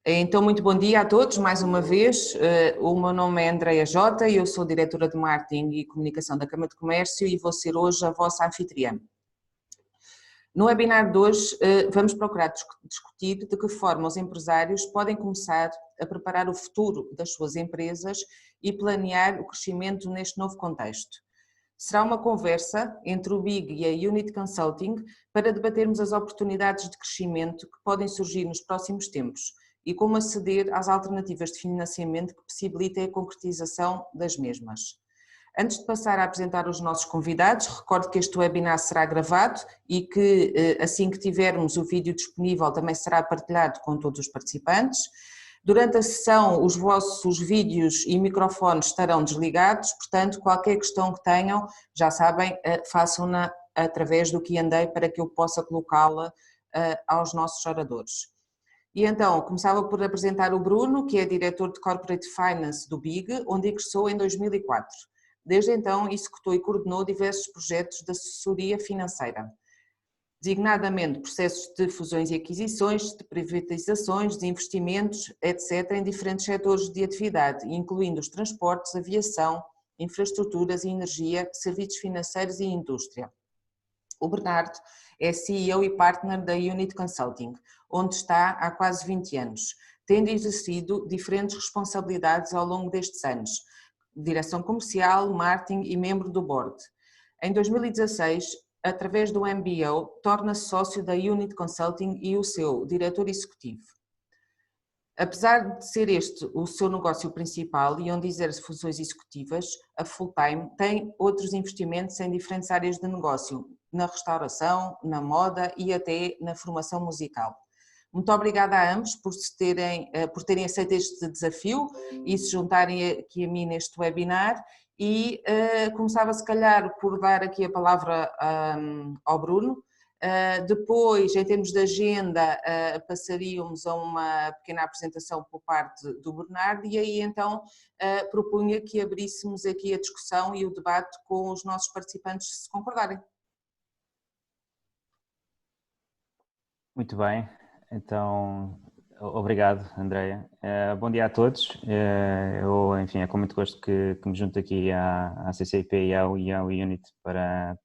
Então, muito bom dia a todos, mais uma vez. O meu nome é Andreia Jota e eu sou diretora de Marketing e Comunicação da Câmara de Comércio e vou ser hoje a vossa anfitriã. No webinar de hoje, vamos procurar discutir de que forma os empresários podem começar a preparar o futuro das suas empresas e planear o crescimento neste novo contexto. Será uma conversa entre o BIG e a Unit Consulting para debatermos as oportunidades de crescimento que podem surgir nos próximos tempos e como aceder às alternativas de financiamento que possibilitem a concretização das mesmas. Antes de passar a apresentar os nossos convidados, recordo que este webinar será gravado e que assim que tivermos o vídeo disponível também será partilhado com todos os participantes. Durante a sessão os vossos vídeos e microfones estarão desligados, portanto qualquer questão que tenham, já sabem, façam-na através do Q&A para que eu possa colocá-la aos nossos oradores. E então, começava por apresentar o Bruno, que é diretor de Corporate Finance do BIG, onde ingressou em 2004. Desde então, executou e coordenou diversos projetos de assessoria financeira, designadamente processos de fusões e aquisições, de privatizações, de investimentos, etc., em diferentes setores de atividade, incluindo os transportes, aviação, infraestruturas e energia, serviços financeiros e indústria. O Bernardo é CEO e partner da Unit Consulting, onde está há quase 20 anos, tendo exercido diferentes responsabilidades ao longo destes anos, direção comercial, marketing e membro do board. Em 2016, através do MBO, torna-se sócio da Unit Consulting e o seu diretor executivo. Apesar de ser este o seu negócio principal e onde exerce funções executivas, a Fulltime tem outros investimentos em diferentes áreas de negócio, na restauração, na moda e até na formação musical. Muito obrigada a ambos por terem aceito este desafio e se juntarem aqui a mim neste webinar e começava se calhar por dar aqui a palavra ao Bruno. Depois, em termos de agenda, passaríamos a uma pequena apresentação por parte do Bernardo e aí então propunha que abríssemos aqui a discussão e o debate com os nossos participantes, se concordarem. Muito bem, então obrigado, Andreia. Bom dia a todos. Enfim, é com muito gosto que me junto aqui à CCIP e ao Unit para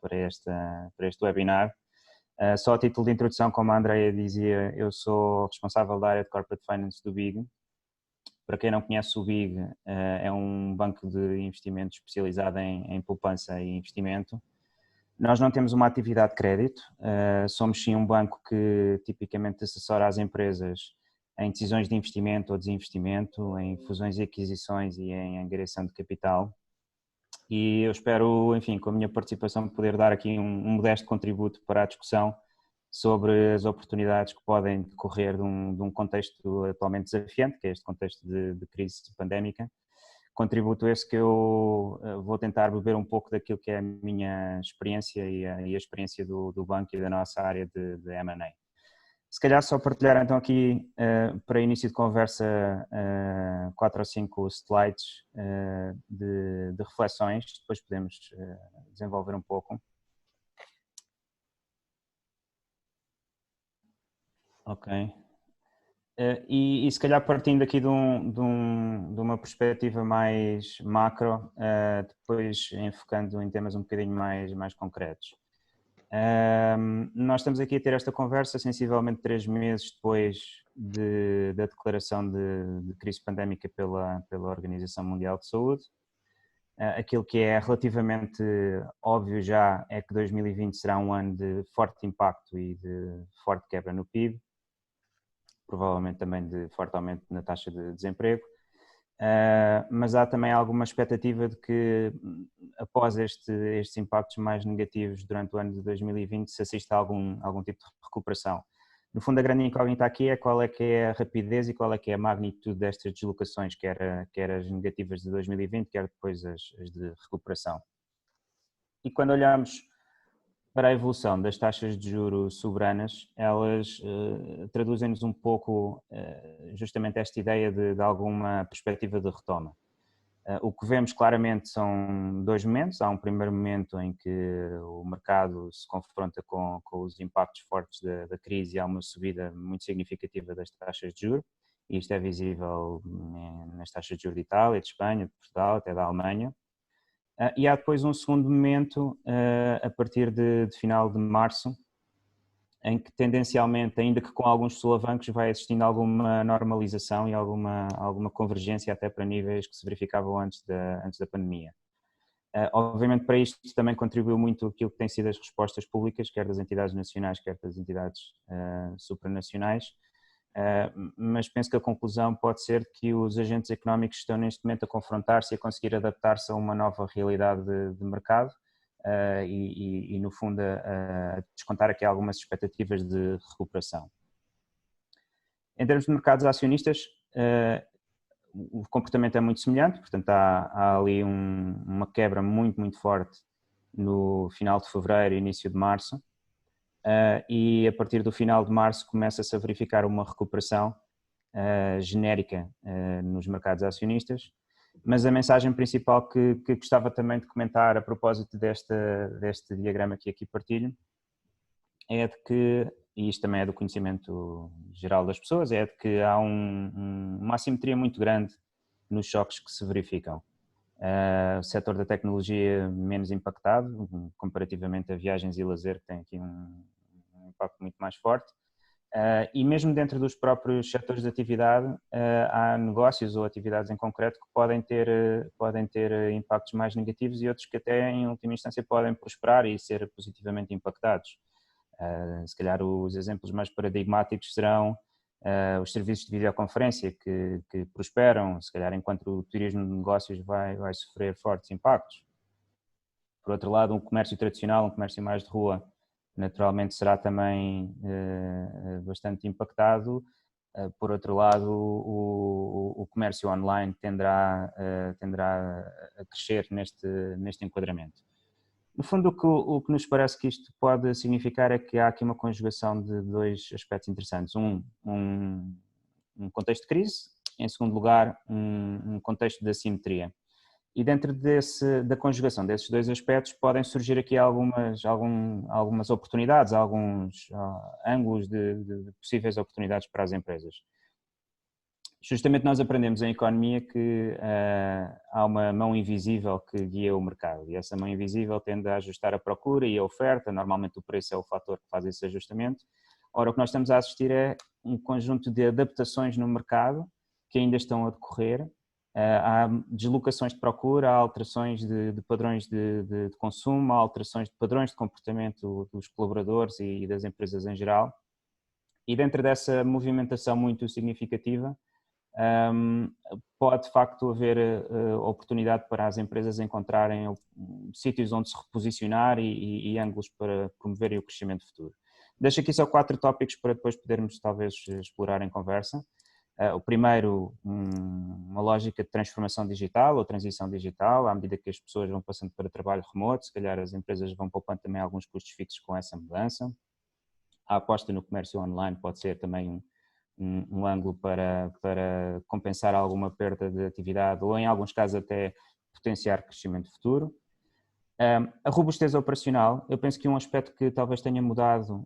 este webinar. Só a título de introdução, como a Andreia dizia, eu sou responsável da área de Corporate Finance do BIG. Para quem não conhece o BIG, é um banco de investimento especializado em poupança e investimento. Nós não temos uma atividade de crédito, somos sim um banco que tipicamente assessora as empresas em decisões de investimento ou desinvestimento, em fusões e aquisições e em angariação de capital. E eu espero, enfim, com a minha participação poder dar aqui um modesto contributo para a discussão sobre as oportunidades que podem decorrer de um contexto atualmente desafiante, que é este contexto de crise pandémica. Contributo esse que eu vou tentar beber um pouco daquilo que é a minha experiência e a experiência do banco e da nossa área de M&A. Se calhar só partilhar então aqui para início de conversa 4 ou 5 slides de reflexões, depois podemos desenvolver um pouco. Ok. E se calhar partindo aqui de uma perspectiva mais macro, depois enfocando em temas um bocadinho mais concretos. Nós estamos aqui a ter esta conversa sensivelmente 3 meses depois da declaração de crise pandémica pela Organização Mundial de Saúde. Aquilo que é relativamente óbvio já é que 2020 será um ano de forte impacto e de forte quebra no PIB, provavelmente também de forte aumento na taxa de desemprego, mas há também alguma expectativa de que após estes impactos mais negativos durante o ano de 2020 se assista a algum tipo de recuperação. No fundo, a grande incógnita aqui é qual é que é a rapidez e qual é que é a magnitude destas deslocações, quer as negativas de 2020, quer depois as de recuperação. E quando olhamos para a evolução das taxas de juros soberanas, elas traduzem-nos um pouco justamente esta ideia de alguma perspectiva de retoma. O que vemos claramente são dois momentos. Há um primeiro momento em que o mercado se confronta com os impactos fortes da crise e há uma subida muito significativa das taxas de juros. E isto é visível nas taxas de juros de Itália, de Espanha, de Portugal, até da Alemanha. E há depois um segundo momento, a partir de final de março, em que tendencialmente, ainda que com alguns solavancos, vai existindo alguma normalização e alguma convergência até para níveis que se verificavam antes da pandemia. Obviamente para isto também contribuiu muito aquilo que tem sido as respostas públicas, quer das entidades nacionais, quer das entidades supranacionais, mas penso que a conclusão pode ser que os agentes económicos estão neste momento a confrontar-se e a conseguir adaptar-se a uma nova realidade de mercado, e no fundo a descontar aqui algumas expectativas de recuperação. Em termos de mercados acionistas, o comportamento é muito semelhante, portanto há ali uma quebra muito forte no final de fevereiro e início de março, e a partir do final de março começa-se a verificar uma recuperação genérica nos mercados acionistas. Mas a mensagem principal que gostava também de comentar a propósito deste diagrama que aqui partilho é de que, e isto também é do conhecimento geral das pessoas, é de que há uma assimetria muito grande nos choques que se verificam. O setor da tecnologia menos impactado, comparativamente a viagens e lazer, que tem aqui um impacto muito mais forte. E mesmo dentro dos próprios setores de atividade, há negócios ou atividades em concreto que podem ter impactos mais negativos e outros que até em última instância podem prosperar e ser positivamente impactados. Se calhar os exemplos mais paradigmáticos serão os serviços de videoconferência que prosperam, se calhar enquanto o turismo de negócios vai sofrer fortes impactos. Por outro lado, um comércio tradicional, um comércio mais de rua, naturalmente será também bastante impactado. Por outro lado, o comércio online tenderá a crescer neste enquadramento. No fundo, o que nos parece que isto pode significar é que há aqui uma conjugação de dois aspectos interessantes. Um contexto de crise, em segundo lugar, um contexto de assimetria. E dentro da conjugação desses dois aspectos podem surgir aqui algumas oportunidades, alguns ângulos de possíveis oportunidades para as empresas. Justamente nós aprendemos em economia que há uma mão invisível que guia o mercado e essa mão invisível tende a ajustar a procura e a oferta, normalmente o preço é o fator que faz esse ajustamento. Ora, o que nós estamos a assistir é um conjunto de adaptações no mercado que ainda estão a decorrer. Há deslocações de procura, há alterações de padrões de consumo, há alterações de padrões de comportamento dos colaboradores e das empresas em geral. E dentro dessa movimentação muito significativa, pode de facto haver oportunidade para as empresas encontrarem sítios onde se reposicionar e ângulos para promoverem o crescimento futuro. Deixo aqui só 4 tópicos para depois podermos talvez explorar em conversa. O primeiro, uma lógica de transformação digital ou transição digital, à medida que as pessoas vão passando para trabalho remoto, se calhar as empresas vão poupando também alguns custos fixos com essa mudança. A aposta no comércio online pode ser também um ângulo para compensar alguma perda de atividade ou em alguns casos até potenciar crescimento futuro. A robustez operacional, eu penso que um aspecto que talvez tenha mudado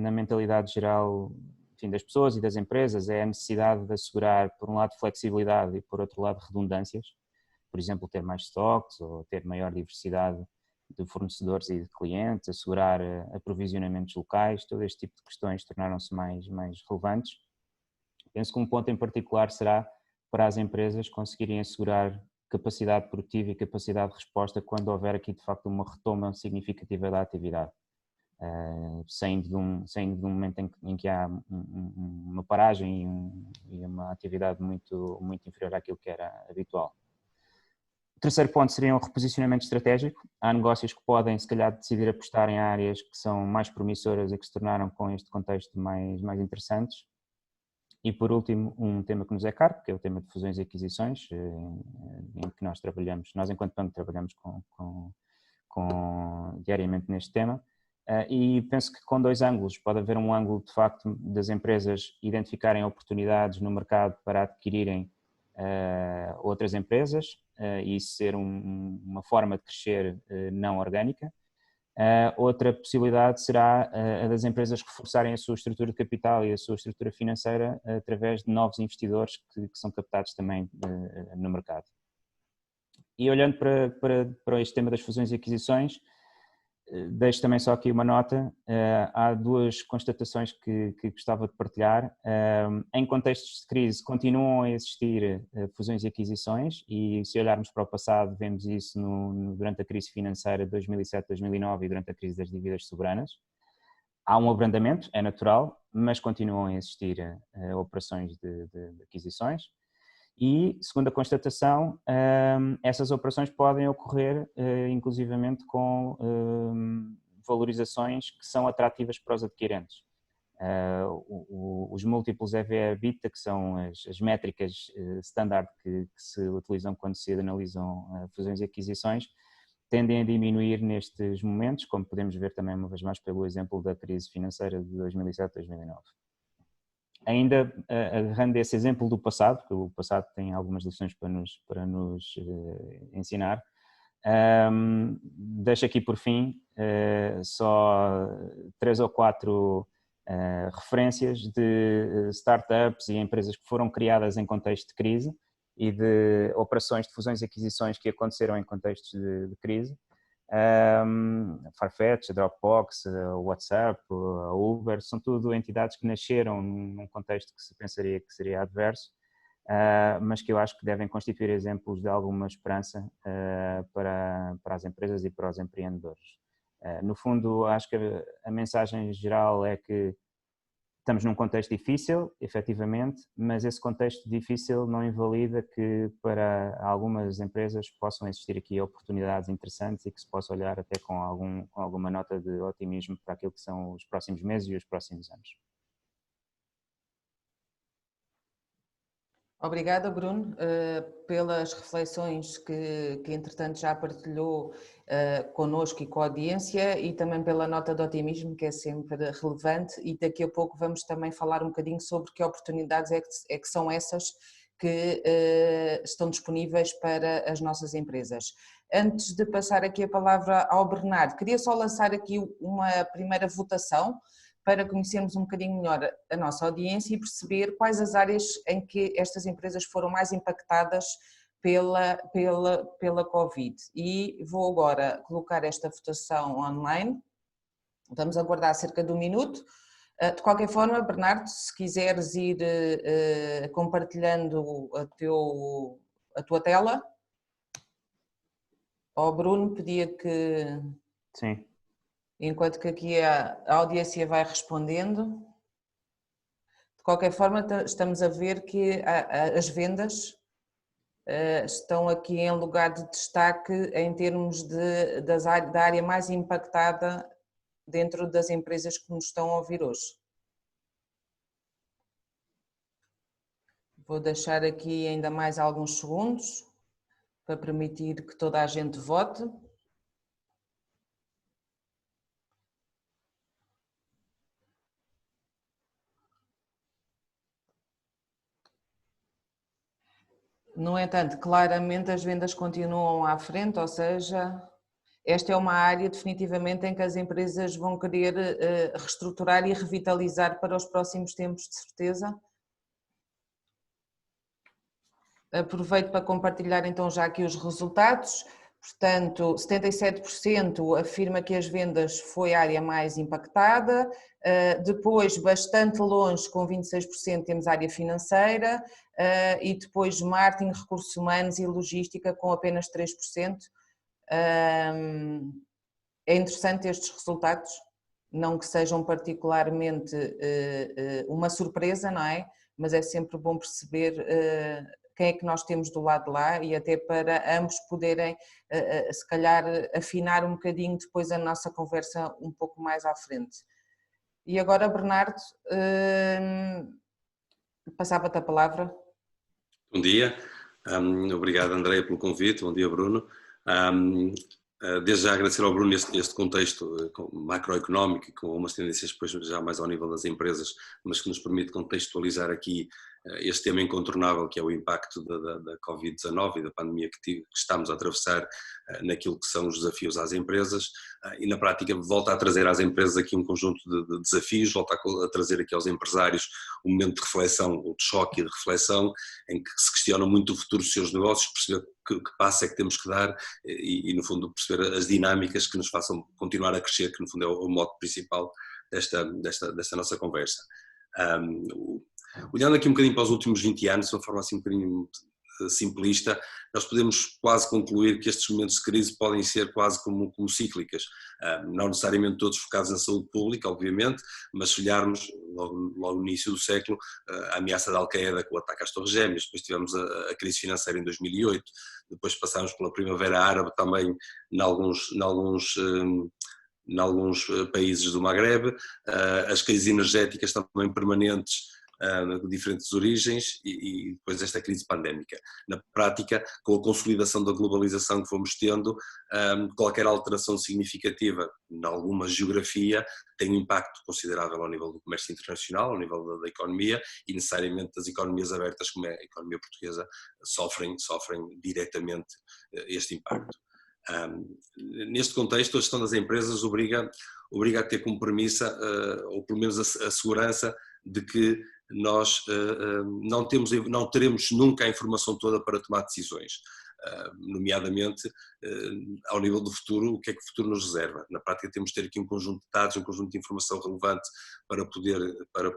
na mentalidade geral, enfim, das pessoas e das empresas é a necessidade de assegurar, por um lado, flexibilidade e, por outro lado, redundâncias. Por exemplo, ter mais stocks ou ter maior diversidade de fornecedores e de clientes, assegurar aprovisionamentos locais, todo este tipo de questões tornaram-se mais relevantes. Penso que um ponto em particular será para as empresas conseguirem assegurar capacidade produtiva e capacidade de resposta quando houver aqui de facto uma retoma significativa da atividade. Saindo de um momento em que há uma paragem e uma atividade muito inferior àquilo que era habitual. O terceiro ponto seria um reposicionamento estratégico. Há negócios que podem, se calhar, decidir apostar em áreas que são mais promissoras e que se tornaram, com este contexto, mais interessantes. E, por último, um tema que nos é caro, que é o tema de fusões e aquisições, em que nós trabalhamos, nós enquanto banco trabalhamos diariamente neste tema. E penso que com 2 ângulos, pode haver um ângulo de facto das empresas identificarem oportunidades no mercado para adquirirem outras empresas e isso ser uma forma de crescer não orgânica. Outra possibilidade será a das empresas reforçarem a sua estrutura de capital e a sua estrutura financeira através de novos investidores que são captados também no mercado. E olhando para este tema das fusões e aquisições, deixo também só aqui uma nota. Há duas constatações que gostava de partilhar. Em contextos de crise continuam a existir fusões e aquisições e se olharmos para o passado vemos isso durante a crise financeira de 2007-2009 e durante a crise das dívidas soberanas. Há um abrandamento, é natural, mas continuam a existir operações de aquisições. E, segunda constatação, essas operações podem ocorrer inclusivamente com valorizações que são atrativas para os adquirentes. Os múltiplos EV/EBITDA, que são as métricas standard que se utilizam quando se analisam fusões e aquisições, tendem a diminuir nestes momentos, como podemos ver também uma vez mais pelo exemplo da crise financeira de 2007-2009. Ainda agarrando esse exemplo do passado, porque o passado tem algumas lições para nos ensinar, deixo aqui por fim só 3 ou 4 referências de startups e empresas que foram criadas em contexto de crise e de operações de fusões e aquisições que aconteceram em contextos de crise. Farfetch, Dropbox, WhatsApp, Uber, são tudo entidades que nasceram num contexto que se pensaria que seria adverso, mas que eu acho que devem constituir exemplos de alguma esperança para as empresas e para os empreendedores. No fundo, acho que a mensagem geral é que estamos num contexto difícil, efetivamente, mas esse contexto difícil não invalida que para algumas empresas possam existir aqui oportunidades interessantes e que se possa olhar até com alguma nota de otimismo para aquilo que são os próximos meses e os próximos anos. Obrigada, Bruno, pelas reflexões que entretanto já partilhou connosco e com a audiência e também pela nota de otimismo que é sempre relevante e daqui a pouco vamos também falar um bocadinho sobre que oportunidades é que são essas que estão disponíveis para as nossas empresas. Antes de passar aqui a palavra ao Bernardo, queria só lançar aqui uma primeira votação para conhecermos um bocadinho melhor a nossa audiência e perceber quais as áreas em que estas empresas foram mais impactadas pela Covid. E vou agora colocar esta votação online, vamos aguardar cerca de 1 minuto. De qualquer forma, Bernardo, se quiseres ir compartilhando a tua tela, ao Bruno pedia que... Sim. Enquanto que aqui a audiência vai respondendo. De qualquer forma, estamos a ver que as vendas estão aqui em lugar de destaque em termos da área mais impactada dentro das empresas que nos estão a ouvir hoje. Vou deixar aqui ainda mais alguns segundos para permitir que toda a gente vote. No entanto, claramente as vendas continuam à frente, ou seja, esta é uma área definitivamente em que as empresas vão querer reestruturar e revitalizar para os próximos tempos, de certeza. Aproveito para compartilhar então já aqui os resultados. Portanto, 77% afirma que as vendas foi a área mais impactada, depois bastante longe, com 26%, temos a área financeira e depois marketing, recursos humanos e logística com apenas 3%. É interessante estes resultados, não que sejam particularmente uma surpresa, não é? Mas é sempre bom perceber quem é que nós temos do lado de lá e até para ambos poderem, se calhar, afinar um bocadinho depois a nossa conversa um pouco mais à frente. E agora, Bernardo, passava-te a palavra. Bom dia, obrigado Andréia pelo convite, bom dia Bruno. Desde já agradecer ao Bruno este contexto macroeconómico e com umas tendências depois já mais ao nível das empresas, mas que nos permite contextualizar aqui este tema incontornável que é o impacto da Covid-19 e da pandemia que estamos a atravessar naquilo que são os desafios às empresas, e na prática volta a trazer às empresas aqui um conjunto de desafios, volta a trazer aqui aos empresários um momento de reflexão, ou de choque e de reflexão, em que se questionam muito o futuro dos seus negócios, perceber que passo é que temos que dar e no fundo perceber as dinâmicas que nos façam continuar a crescer, que no fundo é o mote principal desta nossa conversa. Olhando aqui um bocadinho para os últimos 20 anos, de uma forma assim um bocadinho simplista, nós podemos quase concluir que estes momentos de crise podem ser quase como cíclicas, não necessariamente todos focados na saúde pública, obviamente, mas se olharmos logo no início do século, a ameaça da Al-Qaeda com o ataque às Torres Gêmeas, depois tivemos a crise financeira em 2008, depois passámos pela Primavera Árabe também em alguns países do Magrebe, as crises energéticas também permanentes de diferentes origens e depois esta crise pandémica. Na prática, com a consolidação da globalização que fomos tendo, qualquer alteração significativa em alguma geografia tem um impacto considerável ao nível do comércio internacional, ao nível da economia, e necessariamente as economias abertas, como é a economia portuguesa, sofrem diretamente este impacto. Neste contexto, a gestão das empresas obriga a ter como premissa, ou pelo menos a segurança, de que nós não teremos nunca a informação toda para tomar decisões, nomeadamente ao nível do futuro, o que é que o futuro nos reserva. Na prática temos de ter aqui um conjunto de dados, um conjunto de informação relevante para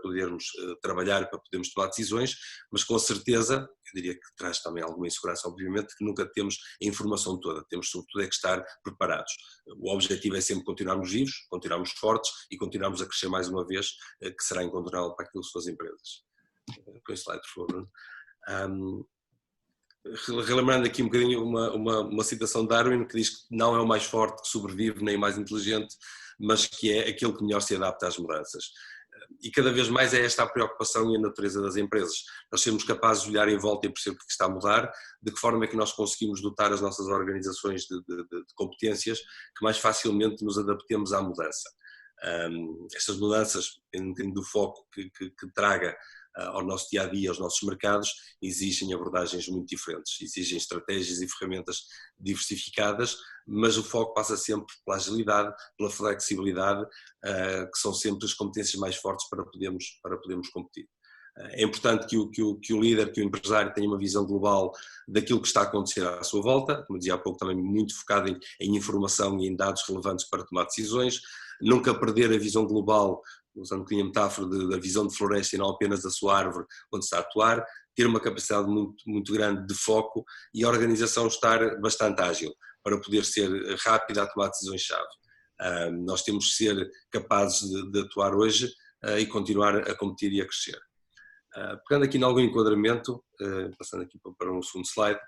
podermos trabalhar, para podermos tomar decisões, mas com certeza, eu diria que traz também alguma insegurança, obviamente, que nunca temos a informação toda, temos sobretudo é que estar preparados. O objetivo é sempre continuarmos vivos, continuarmos fortes e continuarmos a crescer mais uma vez, que será incontornável para aquilo que são as empresas. Com esse slide, por favor. Relembrando aqui um bocadinho uma citação de Darwin, que diz que não é o mais forte que sobrevive, nem o mais inteligente, mas que é aquele que melhor se adapta às mudanças. E cada vez mais é esta a preocupação e a natureza das empresas. Nós sermos capazes de olhar em volta e perceber o que está a mudar, de que forma é que nós conseguimos dotar as nossas organizações de competências que mais facilmente nos adaptemos à mudança. Estas mudanças, dependendo do foco que traga ao nosso dia-a-dia, aos nossos mercados, exigem abordagens muito diferentes, exigem estratégias e ferramentas diversificadas, mas o foco passa sempre pela agilidade, pela flexibilidade, que são sempre as competências mais fortes para podermos competir. É importante que o líder, que o empresário tenha uma visão global daquilo que está a acontecer à sua volta, como dizia há pouco, também muito focado em informação e em dados relevantes para tomar decisões, nunca perder a visão global, usando aqui a metáfora da visão de floresta e não apenas da sua árvore onde está a atuar, ter uma capacidade muito, muito grande de foco e a organização estar bastante ágil para poder ser rápida a tomar decisões-chave. Nós temos que ser capazes de atuar hoje e continuar a competir e a crescer. Pegando aqui em algum enquadramento, passando aqui para um segundo slide,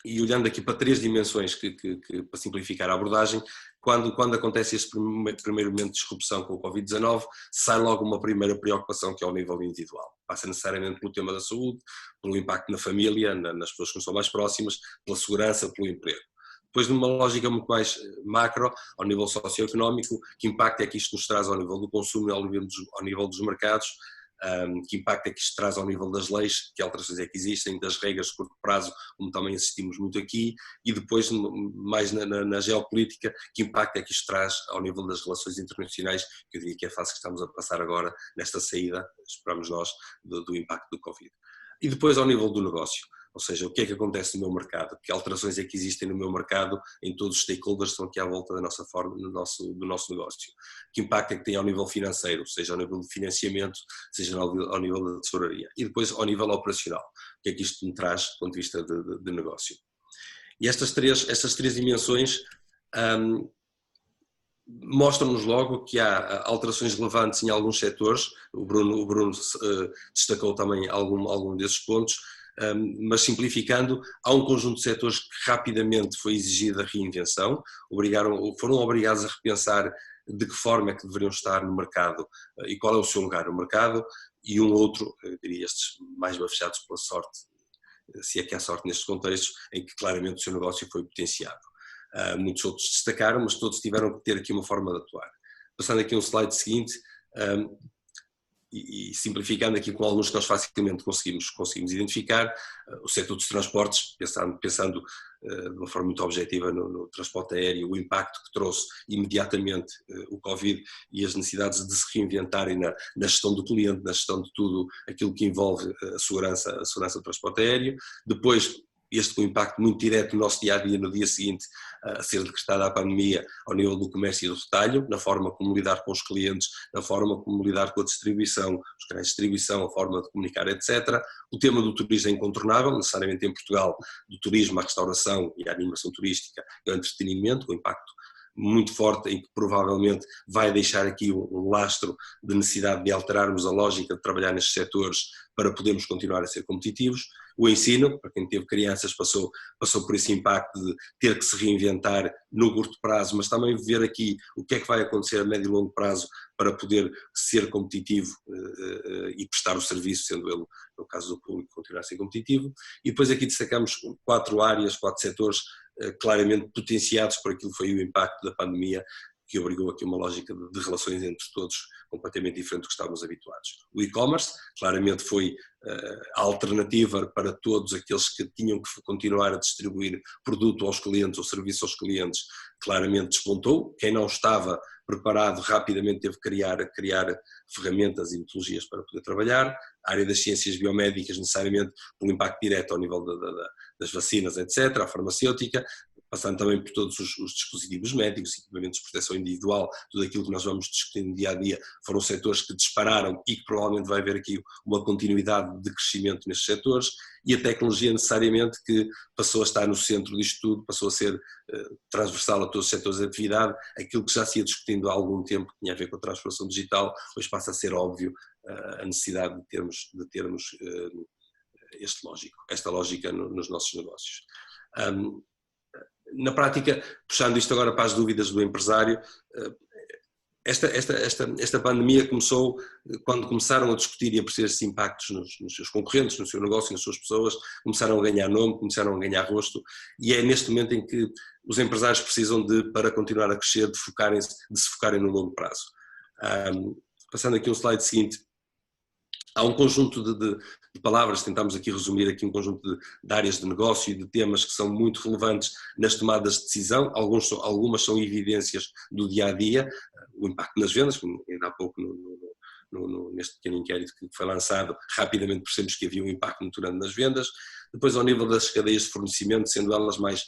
e olhando aqui para 3 dimensões para simplificar a abordagem, quando acontece este primeiro momento de disrupção com o Covid-19, sai logo uma primeira preocupação que é ao nível individual. Passa necessariamente pelo tema da saúde, pelo impacto na família, nas pessoas que nos são mais próximas, pela segurança, pelo emprego. Depois, numa lógica muito mais macro, ao nível socioeconómico, que impacto é que isto nos traz ao nível do consumo e ao nível dos mercados, que impacto é que isto traz ao nível das leis, que alterações é que existem, das regras de curto prazo, como também assistimos muito aqui, e depois mais na geopolítica, que impacto é que isto traz ao nível das relações internacionais, que eu diria que é a fase que estamos a passar agora, nesta saída, esperamos nós, do impacto do Covid. E depois ao nível do negócio. Ou seja, o que é que acontece no meu mercado? Que alterações é que existem no meu mercado em todos os stakeholders que estão aqui à volta da nossa forma, do nosso negócio? Que impacto é que tem ao nível financeiro, seja ao nível de financiamento, seja ao nível da tesouraria? E depois ao nível operacional. O que é que isto me traz do ponto de vista de negócio? E estas três dimensões mostram-nos logo que há alterações relevantes em alguns setores. O Bruno destacou também algum desses pontos. Mas simplificando, há um conjunto de setores que rapidamente foi exigida a reinvenção, foram obrigados a repensar de que forma é que deveriam estar no mercado e qual é o seu lugar no mercado, e um outro, eu diria estes mais bafejados pela sorte, se é que há sorte nestes contextos, em que claramente o seu negócio foi potenciado. Muitos outros destacaram, mas todos tiveram que ter aqui uma forma de atuar. Passando aqui um slide seguinte, e simplificando aqui com alguns que nós facilmente conseguimos identificar, o setor dos transportes, pensando de uma forma muito objetiva no transporte aéreo, o impacto que trouxe imediatamente o Covid e as necessidades de se reinventarem na gestão do cliente, na gestão de tudo aquilo que envolve a segurança do transporte aéreo. Depois, este com impacto muito direto no nosso dia-a-dia, no dia seguinte a ser decretada a pandemia, ao nível do comércio e do retalho, na forma como lidar com os clientes, na forma como lidar com a distribuição, os canais de distribuição, a forma de comunicar, etc. O tema do turismo é incontornável, necessariamente em Portugal, do turismo à restauração e à animação turística e ao entretenimento, com impacto muito forte, em que provavelmente vai deixar aqui um lastro de necessidade de alterarmos a lógica de trabalhar nestes setores para podermos continuar a ser competitivos. O ensino, para quem teve crianças, passou por esse impacto de ter que se reinventar no curto prazo, mas também ver aqui o que é que vai acontecer a médio e longo prazo para poder ser competitivo e prestar o serviço, sendo ele, no caso do público, continuar a ser competitivo. E depois aqui destacamos 4 áreas, 4 setores claramente potenciados por aquilo que foi o impacto da pandemia, que obrigou aqui uma lógica de relações entre todos completamente diferente do que estávamos habituados. O e-commerce claramente foi a alternativa para todos aqueles que tinham que continuar a distribuir produto aos clientes ou serviço aos clientes, claramente despontou. Quem não estava preparado rapidamente teve que criar ferramentas e metodologias para poder trabalhar. A área das ciências biomédicas, necessariamente pelo impacto direto ao nível das vacinas, etc., a farmacêutica, passando também por todos os dispositivos médicos, equipamentos de proteção individual, tudo aquilo que nós vamos discutindo no dia a dia, foram setores que dispararam e que provavelmente vai haver aqui uma continuidade de crescimento nestes setores, e a tecnologia necessariamente que passou a estar no centro disto tudo, passou a ser transversal a todos os setores de atividade, aquilo que já se ia discutindo há algum tempo, que tinha a ver com a transformação digital, hoje passa a ser óbvio a necessidade de termos esta lógica nos nossos negócios. Na prática, puxando isto agora para as dúvidas do empresário, esta pandemia começou quando começaram a discutir e a perceber esses impactos nos seus concorrentes, no seu negócio, nas suas pessoas, começaram a ganhar nome, começaram a ganhar rosto, e é neste momento em que os empresários precisam para continuar a crescer, de se focarem no longo prazo. Passando aqui ao slide seguinte, há um conjunto de palavras, tentámos aqui resumir aqui um conjunto de áreas de negócio e de temas que são muito relevantes nas tomadas de decisão. Algumas são evidências do dia-a-dia, o impacto nas vendas, como ainda há pouco neste pequeno inquérito que foi lançado, rapidamente percebemos que havia um impacto muito grande nas vendas. Depois, ao nível das cadeias de fornecimento, sendo elas mais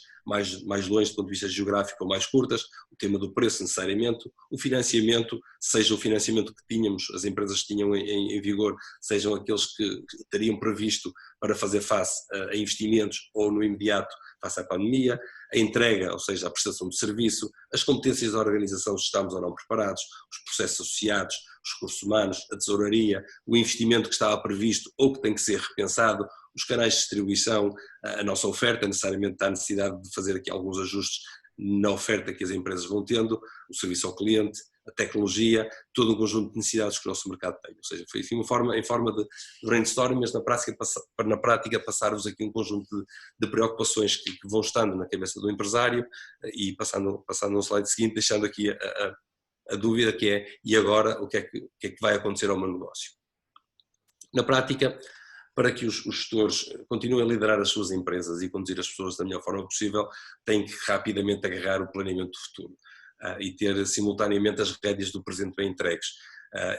longe do ponto de vista geográfico ou mais curtas, o tema do preço necessariamente, o financiamento, seja o financiamento que tínhamos, as empresas que tinham em vigor, sejam aqueles que teriam previsto para fazer face a investimentos ou no imediato face à pandemia, a entrega, ou seja, a prestação de serviço, as competências da organização, se estamos ou não preparados, os processos associados, os recursos humanos, a tesouraria, o investimento que estava previsto ou que tem que ser repensado, os canais de distribuição, a nossa oferta, necessariamente há necessidade de fazer aqui alguns ajustes na oferta que as empresas vão tendo, o serviço ao cliente, a tecnologia, todo um conjunto de necessidades que o nosso mercado tem. Ou seja, foi assim em forma de brainstorming, mas na prática passar-vos aqui um conjunto de preocupações que vão estando na cabeça do empresário, e passando no slide seguinte, deixando aqui a dúvida que é: e agora o que é que vai acontecer ao meu negócio? Na prática, para que os gestores continuem a liderar as suas empresas e conduzir as pessoas da melhor forma possível, têm que rapidamente agarrar o planeamento do futuro e ter simultaneamente as rédeas do presente bem entregues.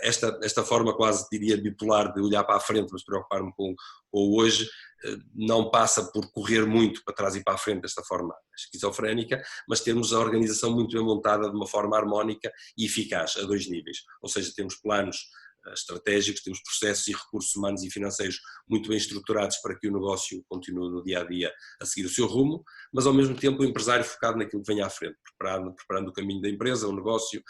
Esta forma quase, diria, bipolar de olhar para a frente, mas preocupar-me com o hoje, não passa por correr muito para trás e para a frente desta forma esquizofrénica, mas termos a organização muito bem montada de uma forma harmónica e eficaz, a 2 níveis. Ou seja, temos planos estratégicos, temos processos e recursos humanos e financeiros muito bem estruturados para que o negócio continue no dia-a-dia a seguir o seu rumo, mas ao mesmo tempo o empresário focado naquilo que vem à frente, preparando o caminho da empresa, o negócio,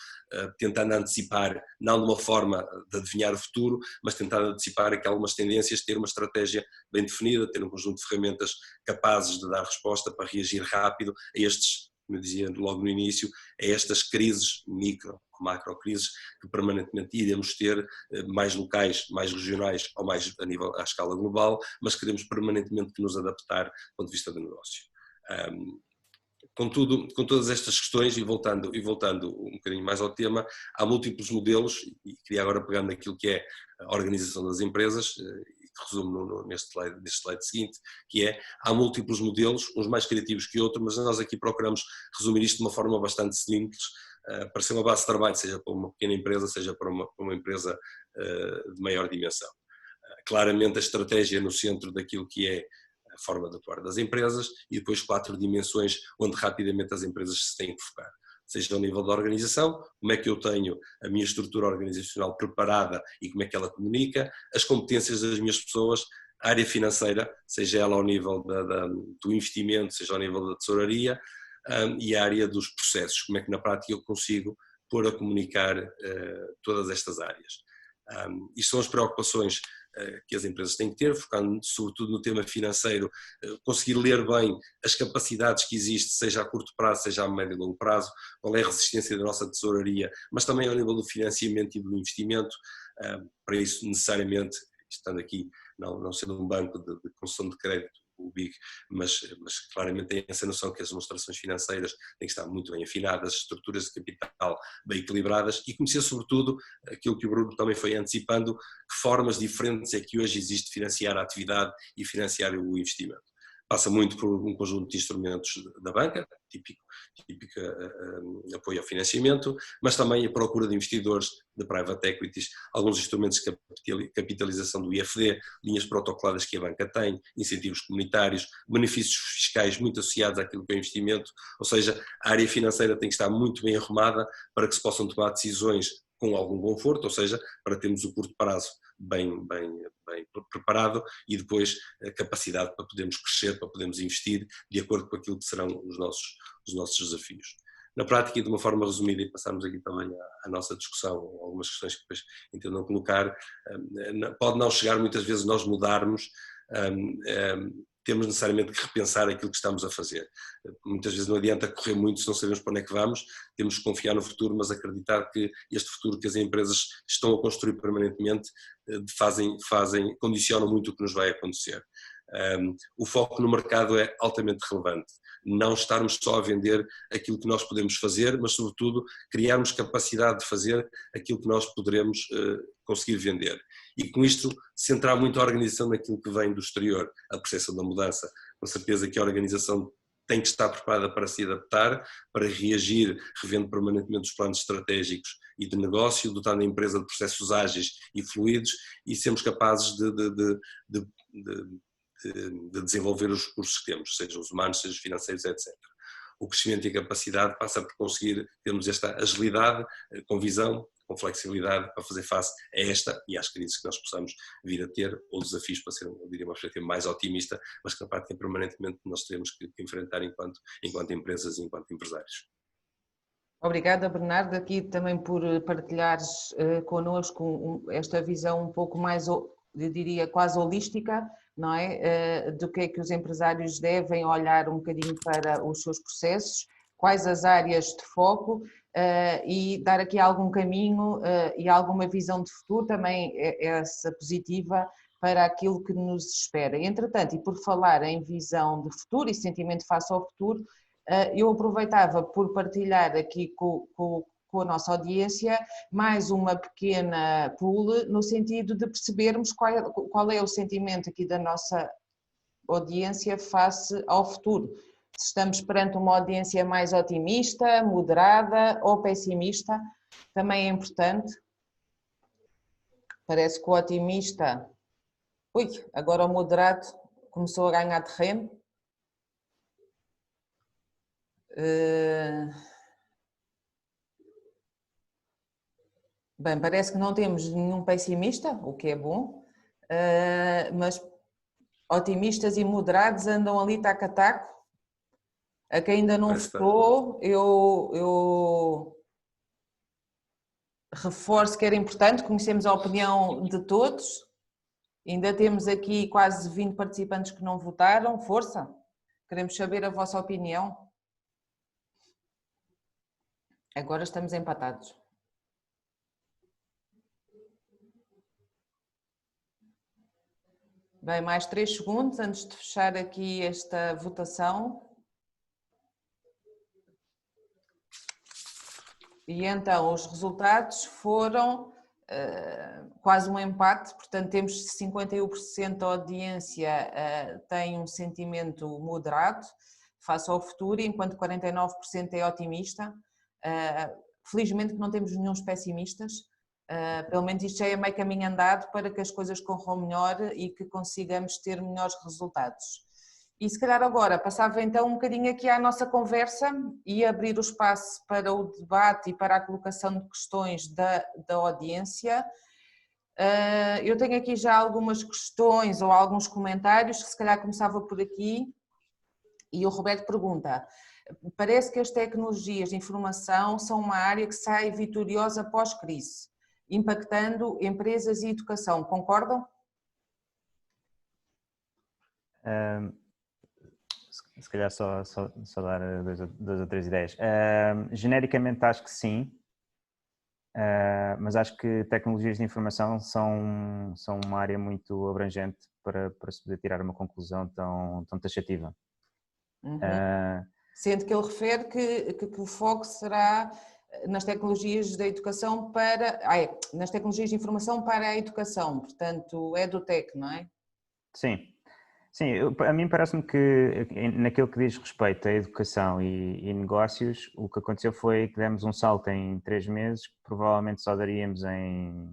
tentando antecipar, não de uma forma de adivinhar o futuro, mas tentando antecipar aqui algumas tendências, ter uma estratégia bem definida, ter um conjunto de ferramentas capazes de dar resposta para reagir rápido a estes, como eu dizia logo no início, a estas crises micro, macro-crises que permanentemente iremos ter, mais locais, mais regionais ou mais à escala global, mas queremos permanentemente nos adaptar do ponto de vista do negócio. com todas estas questões, e voltando um bocadinho mais ao tema, há múltiplos modelos, e queria agora pegar naquilo que é a organização das empresas, que resumo neste slide seguinte, que é, há múltiplos modelos, uns mais criativos que outros, mas nós aqui procuramos resumir isto de uma forma bastante simples, para ser uma base de trabalho, seja para uma pequena empresa, seja para uma empresa de maior dimensão. Claramente a estratégia no centro daquilo que é a forma de atuar das empresas, e depois 4 dimensões onde rapidamente as empresas se têm que focar. Seja ao nível da organização, como é que eu tenho a minha estrutura organizacional preparada e como é que ela comunica, as competências das minhas pessoas, a área financeira, seja ela ao nível do investimento, seja ao nível da tesouraria, e a área dos processos, como é que na prática eu consigo pôr a comunicar todas estas áreas. Isto são as preocupações que as empresas têm que ter, focando sobretudo no tema financeiro, conseguir ler bem as capacidades que existem, seja a curto prazo, seja a médio e longo prazo, qual é a resistência da nossa tesouraria, mas também ao nível do financiamento e do investimento. Para isso, necessariamente, estando aqui, não sendo um banco de concessão de crédito, o BIC, mas claramente tem essa noção que as demonstrações financeiras têm que estar muito bem afinadas, estruturas de capital bem equilibradas, e conhecer sobretudo aquilo que o Bruno também foi antecipando, que formas diferentes é que hoje existe de financiar a atividade e financiar o investimento. Passa muito por um conjunto de instrumentos da banca, típico apoio ao financiamento, mas também a procura de investidores de private equities, alguns instrumentos de capitalização do IFD, linhas protocoladas que a banca tem, incentivos comunitários, benefícios fiscais muito associados àquilo que é o investimento, ou seja, a área financeira tem que estar muito bem arrumada para que se possam tomar decisões com algum conforto, ou seja, para termos o curto prazo bem preparado e depois a capacidade para podermos crescer, para podermos investir de acordo com aquilo que serão os nossos desafios. Na prática, e de uma forma resumida, e passarmos aqui também à nossa discussão, algumas questões que depois entendam colocar, pode não chegar muitas vezes nós mudarmos, temos necessariamente que repensar aquilo que estamos a fazer. Muitas vezes não adianta correr muito se não sabemos para onde é que vamos, temos que confiar no futuro, mas acreditar que este futuro que as empresas estão a construir permanentemente condicionam muito o que nos vai acontecer. O foco no mercado é altamente relevante. Não estarmos só a vender aquilo que nós podemos fazer, mas sobretudo criarmos capacidade de fazer aquilo que nós poderemos conseguir vender. E com isto centrar muito a organização naquilo que vem do exterior, a percepção da mudança. Com certeza que a organização tem que estar preparada para se adaptar, para reagir, revendo permanentemente os planos estratégicos e de negócio, dotando a empresa de processos ágeis e fluidos, e sermos capazes de desenvolver os recursos que temos, sejam os humanos, sejam os financeiros, etc. O crescimento e a capacidade passa por conseguir termos esta agilidade, com visão, com flexibilidade para fazer face a esta e às crises que nós possamos vir a ter, ou desafios para ser, eu diria, uma perspectiva mais otimista, mas que na prática permanentemente nós teremos que enfrentar enquanto empresas e enquanto empresários. Obrigada, Bernardo, aqui também por partilhares connosco esta visão um pouco mais, eu diria, quase holística, não é? Do que é que os empresários devem olhar um bocadinho para os seus processos, quais as áreas de foco e dar aqui algum caminho e alguma visão de futuro também essa positiva para aquilo que nos espera. Entretanto, e por falar em visão de futuro e sentimento face ao futuro, eu aproveitava por partilhar aqui com a nossa audiência mais uma pequena pool no sentido de percebermos qual é o sentimento aqui da nossa audiência face ao futuro. Se estamos perante uma audiência mais otimista, moderada ou pessimista, também é importante. Parece que o otimista, agora o moderado começou a ganhar terreno. Bem, parece que não temos nenhum pessimista, o que é bom, mas otimistas e moderados andam ali taco a taco. A quem ainda não votou, eu reforço que era importante conhecermos a opinião de todos. Ainda temos aqui quase 20 participantes que não votaram, força, queremos saber a vossa opinião. Agora estamos empatados. Bem, mais 3 segundos antes de fechar aqui esta votação. E então os resultados foram quase um empate, portanto temos 51% da audiência tem um sentimento moderado face ao futuro, enquanto 49% é otimista. Felizmente que não temos nenhum pessimistas, pelo menos isto já é meio caminho andado para que as coisas corram melhor e que consigamos ter melhores resultados. E se calhar agora passava então um bocadinho aqui à nossa conversa e abrir o espaço para o debate e para a colocação de questões da audiência. Eu tenho aqui já algumas questões ou alguns comentários, que se calhar começava por aqui, e o Roberto pergunta: parece que as tecnologias de informação são uma área que sai vitoriosa pós-crise, impactando empresas e educação, concordam? Se calhar só dar duas ou três ideias. Genericamente acho que sim, mas acho que tecnologias de informação são uma área muito abrangente para se poder tirar uma conclusão tão taxativa. Sendo que ele refere que o foco será nas tecnologias da educação nas tecnologias de informação para a educação, portanto é do TEC, não é? Sim. Sim, a mim parece-me que naquilo que diz respeito à educação e negócios, o que aconteceu foi que demos um salto em 3 meses, que provavelmente só daríamos em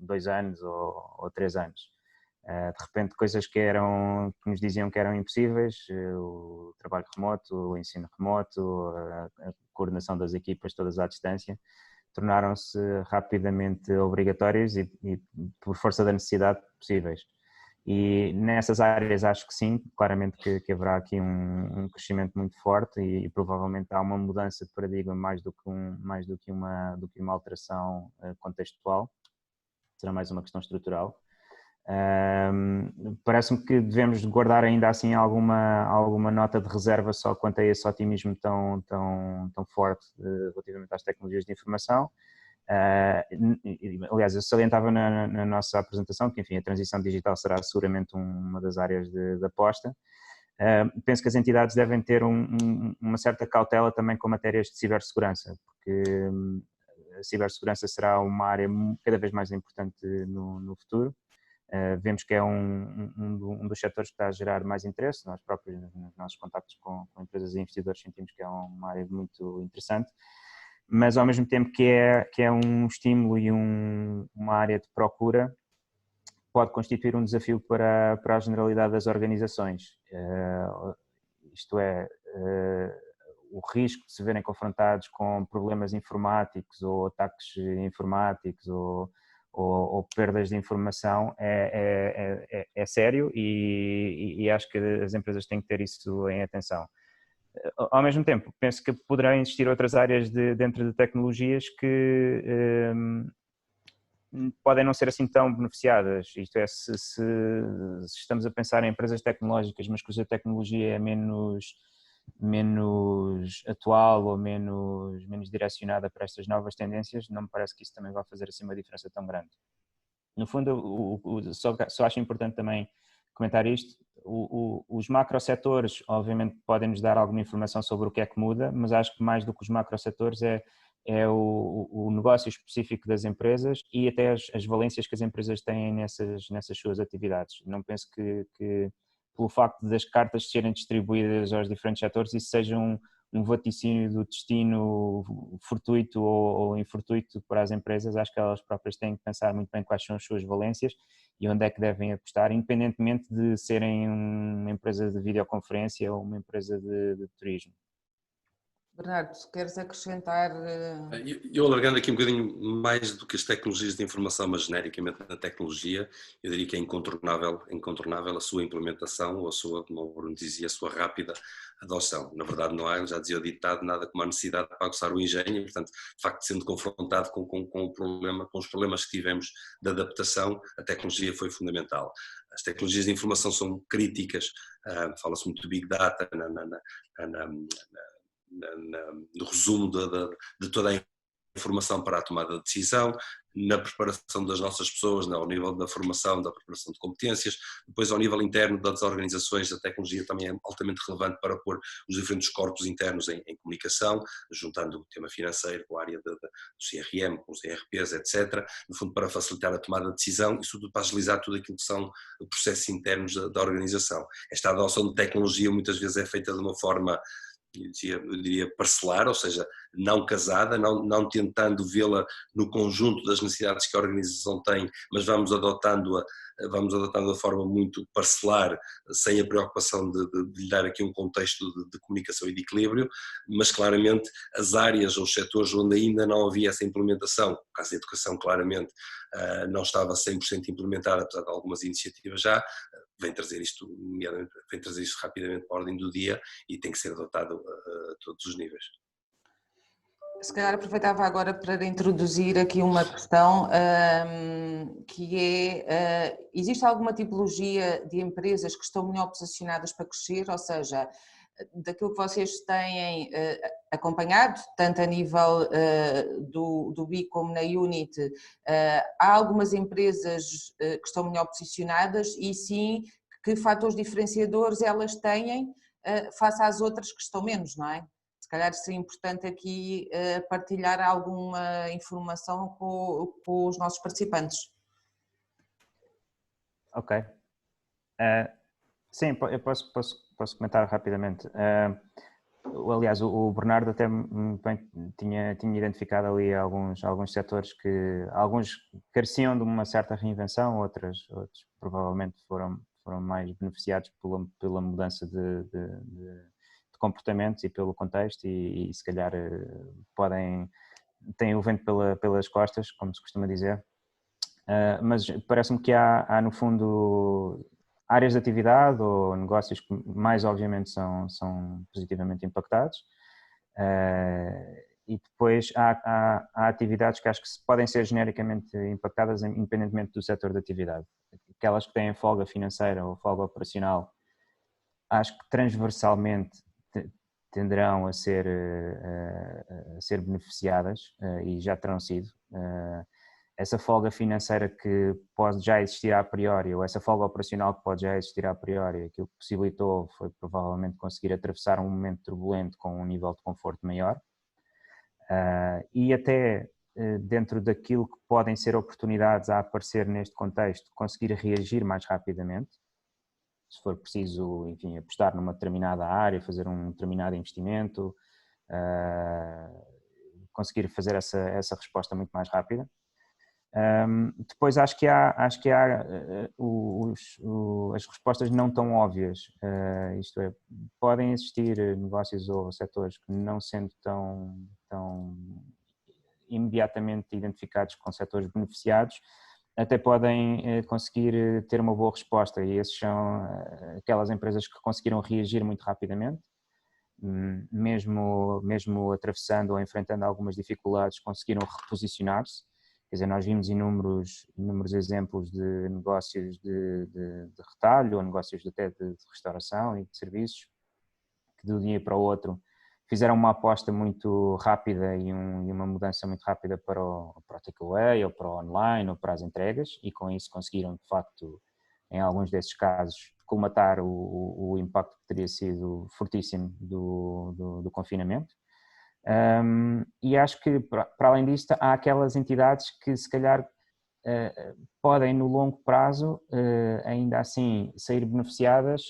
2 anos ou 3 anos. De repente coisas que nos diziam que eram impossíveis, o trabalho remoto, o ensino remoto, a coordenação das equipas todas à distância, tornaram-se rapidamente obrigatórios e por força da necessidade possíveis. E nessas áreas acho que sim, claramente que haverá aqui um crescimento muito forte e provavelmente há uma mudança de paradigma mais do que uma alteração contextual, será mais uma questão estrutural. Parece-me que devemos guardar ainda assim alguma nota de reserva só quanto a esse otimismo tão forte relativamente às tecnologias de informação. Aliás, eu salientava na nossa apresentação que, enfim, a transição digital será seguramente uma das áreas de aposta. Penso que as entidades devem ter uma certa cautela também com matérias de cibersegurança, porque a cibersegurança será uma área cada vez mais importante no futuro. Vemos que é um dos setores que está a gerar mais interesse. Nós próprios, nos nossos contactos com empresas e investidores, sentimos que é uma área muito interessante, mas ao mesmo tempo que é um estímulo e uma área de procura, pode constituir um desafio para a generalidade das organizações. Isto é, o risco de se verem confrontados com problemas informáticos ou ataques informáticos ou perdas de informação é sério e acho que as empresas têm que ter isso em atenção. Ao mesmo tempo, penso que poderão existir outras áreas dentro de tecnologias que podem não ser assim tão beneficiadas. Isto é, se estamos a pensar em empresas tecnológicas, mas cuja tecnologia é menos atual ou menos direcionada para estas novas tendências, não me parece que isso também vá fazer assim uma diferença tão grande. No fundo, só acho importante também comentar isto. Os macrosetores, obviamente, podem nos dar alguma informação sobre o que é que muda, mas acho que mais do que os macrosetores é o negócio específico das empresas e até as valências que as empresas têm nessas suas atividades. Não penso que pelo facto das cartas serem distribuídas aos diferentes setores, isso seja um vaticínio do destino fortuito ou infortuito para as empresas. Acho que elas próprias têm que pensar muito bem quais são as suas valências e onde é que devem apostar, independentemente de serem uma empresa de videoconferência ou uma empresa de turismo. Bernardo, queres acrescentar? Eu alargando aqui um bocadinho mais do que as tecnologias de informação, mas genericamente na tecnologia, eu diria que é incontornável a sua implementação ou a sua, como o Bruno dizia, a sua rápida adoção. Na verdade não há, já dizia o ditado, nada como a necessidade para aguçar o engenho, e, portanto, de facto, sendo confrontado com os problemas que tivemos de adaptação, a tecnologia foi fundamental. As tecnologias de informação são críticas, fala-se muito de Big Data no resumo de toda a informação para a tomada de decisão, na preparação das nossas pessoas, ao nível da formação, da preparação de competências, depois ao nível interno das organizações, a tecnologia também é altamente relevante para pôr os diferentes corpos internos em comunicação, juntando o tema financeiro com a área do CRM, com os ERPs, etc., no fundo para facilitar a tomada de decisão e sobretudo para agilizar tudo aquilo que são processos internos da organização. Esta adoção de tecnologia muitas vezes é feita de uma forma, eu diria parcelar, ou seja, não casada, não tentando vê-la no conjunto das necessidades que a organização tem, mas vamos adotando-a de forma muito parcelar, sem a preocupação de lhe dar aqui um contexto de comunicação e de equilíbrio, mas claramente as áreas ou os setores onde ainda não havia essa implementação, no caso da educação claramente não estava 100% implementada, apesar de algumas iniciativas já, vem trazer isto rapidamente para a ordem do dia e tem que ser adotado a todos os níveis. Se calhar aproveitava agora para introduzir aqui uma questão que é, existe alguma tipologia de empresas que estão melhor posicionadas para crescer, ou seja, daquilo que vocês têm acompanhado, tanto a nível do BI como na Unit, há algumas empresas que estão melhor posicionadas e sim, que fatores diferenciadores elas têm face às outras que estão menos, não é? Se calhar seria importante aqui partilhar alguma informação com os nossos participantes. Ok. Sim, eu posso comentar rapidamente. Aliás, o Bernardo até tinha identificado ali alguns setores que alguns careciam de uma certa reinvenção, outros provavelmente foram mais beneficiados pela mudança de comportamentos e pelo contexto e se calhar têm o vento pelas costas, como se costuma dizer. Mas parece-me que há no fundo áreas de atividade ou negócios que mais obviamente são positivamente impactados e depois há atividades que acho que podem ser genericamente impactadas independentemente do setor de atividade. Aquelas que têm folga financeira ou folga operacional, acho que transversalmente tenderão a ser beneficiadas e já terão sido. Essa folga financeira que pode já existir a priori, ou essa folga operacional que pode já existir a priori, aquilo que possibilitou foi provavelmente conseguir atravessar um momento turbulento com um nível de conforto maior e até dentro daquilo que podem ser oportunidades a aparecer neste contexto, conseguir reagir mais rapidamente, se for preciso, enfim, apostar numa determinada área, fazer um determinado investimento, conseguir fazer essa resposta muito mais rápida. Depois acho que há as respostas não tão óbvias, isto é, podem existir negócios ou setores que não sendo tão imediatamente identificados com setores beneficiados, até podem conseguir ter uma boa resposta e esses são aquelas empresas que conseguiram reagir muito rapidamente, mesmo atravessando ou enfrentando algumas dificuldades, conseguiram reposicionar-se. Quer dizer, nós vimos inúmeros exemplos de negócios de retalho ou negócios até de restauração e de serviços que de um dia para o outro fizeram uma aposta muito rápida e uma mudança muito rápida para o takeaway ou para o online ou para as entregas e com isso conseguiram, de facto, em alguns desses casos, colmatar o impacto que teria sido fortíssimo do confinamento. E acho que, para além disto, há aquelas entidades que se calhar podem no longo prazo ainda assim sair beneficiadas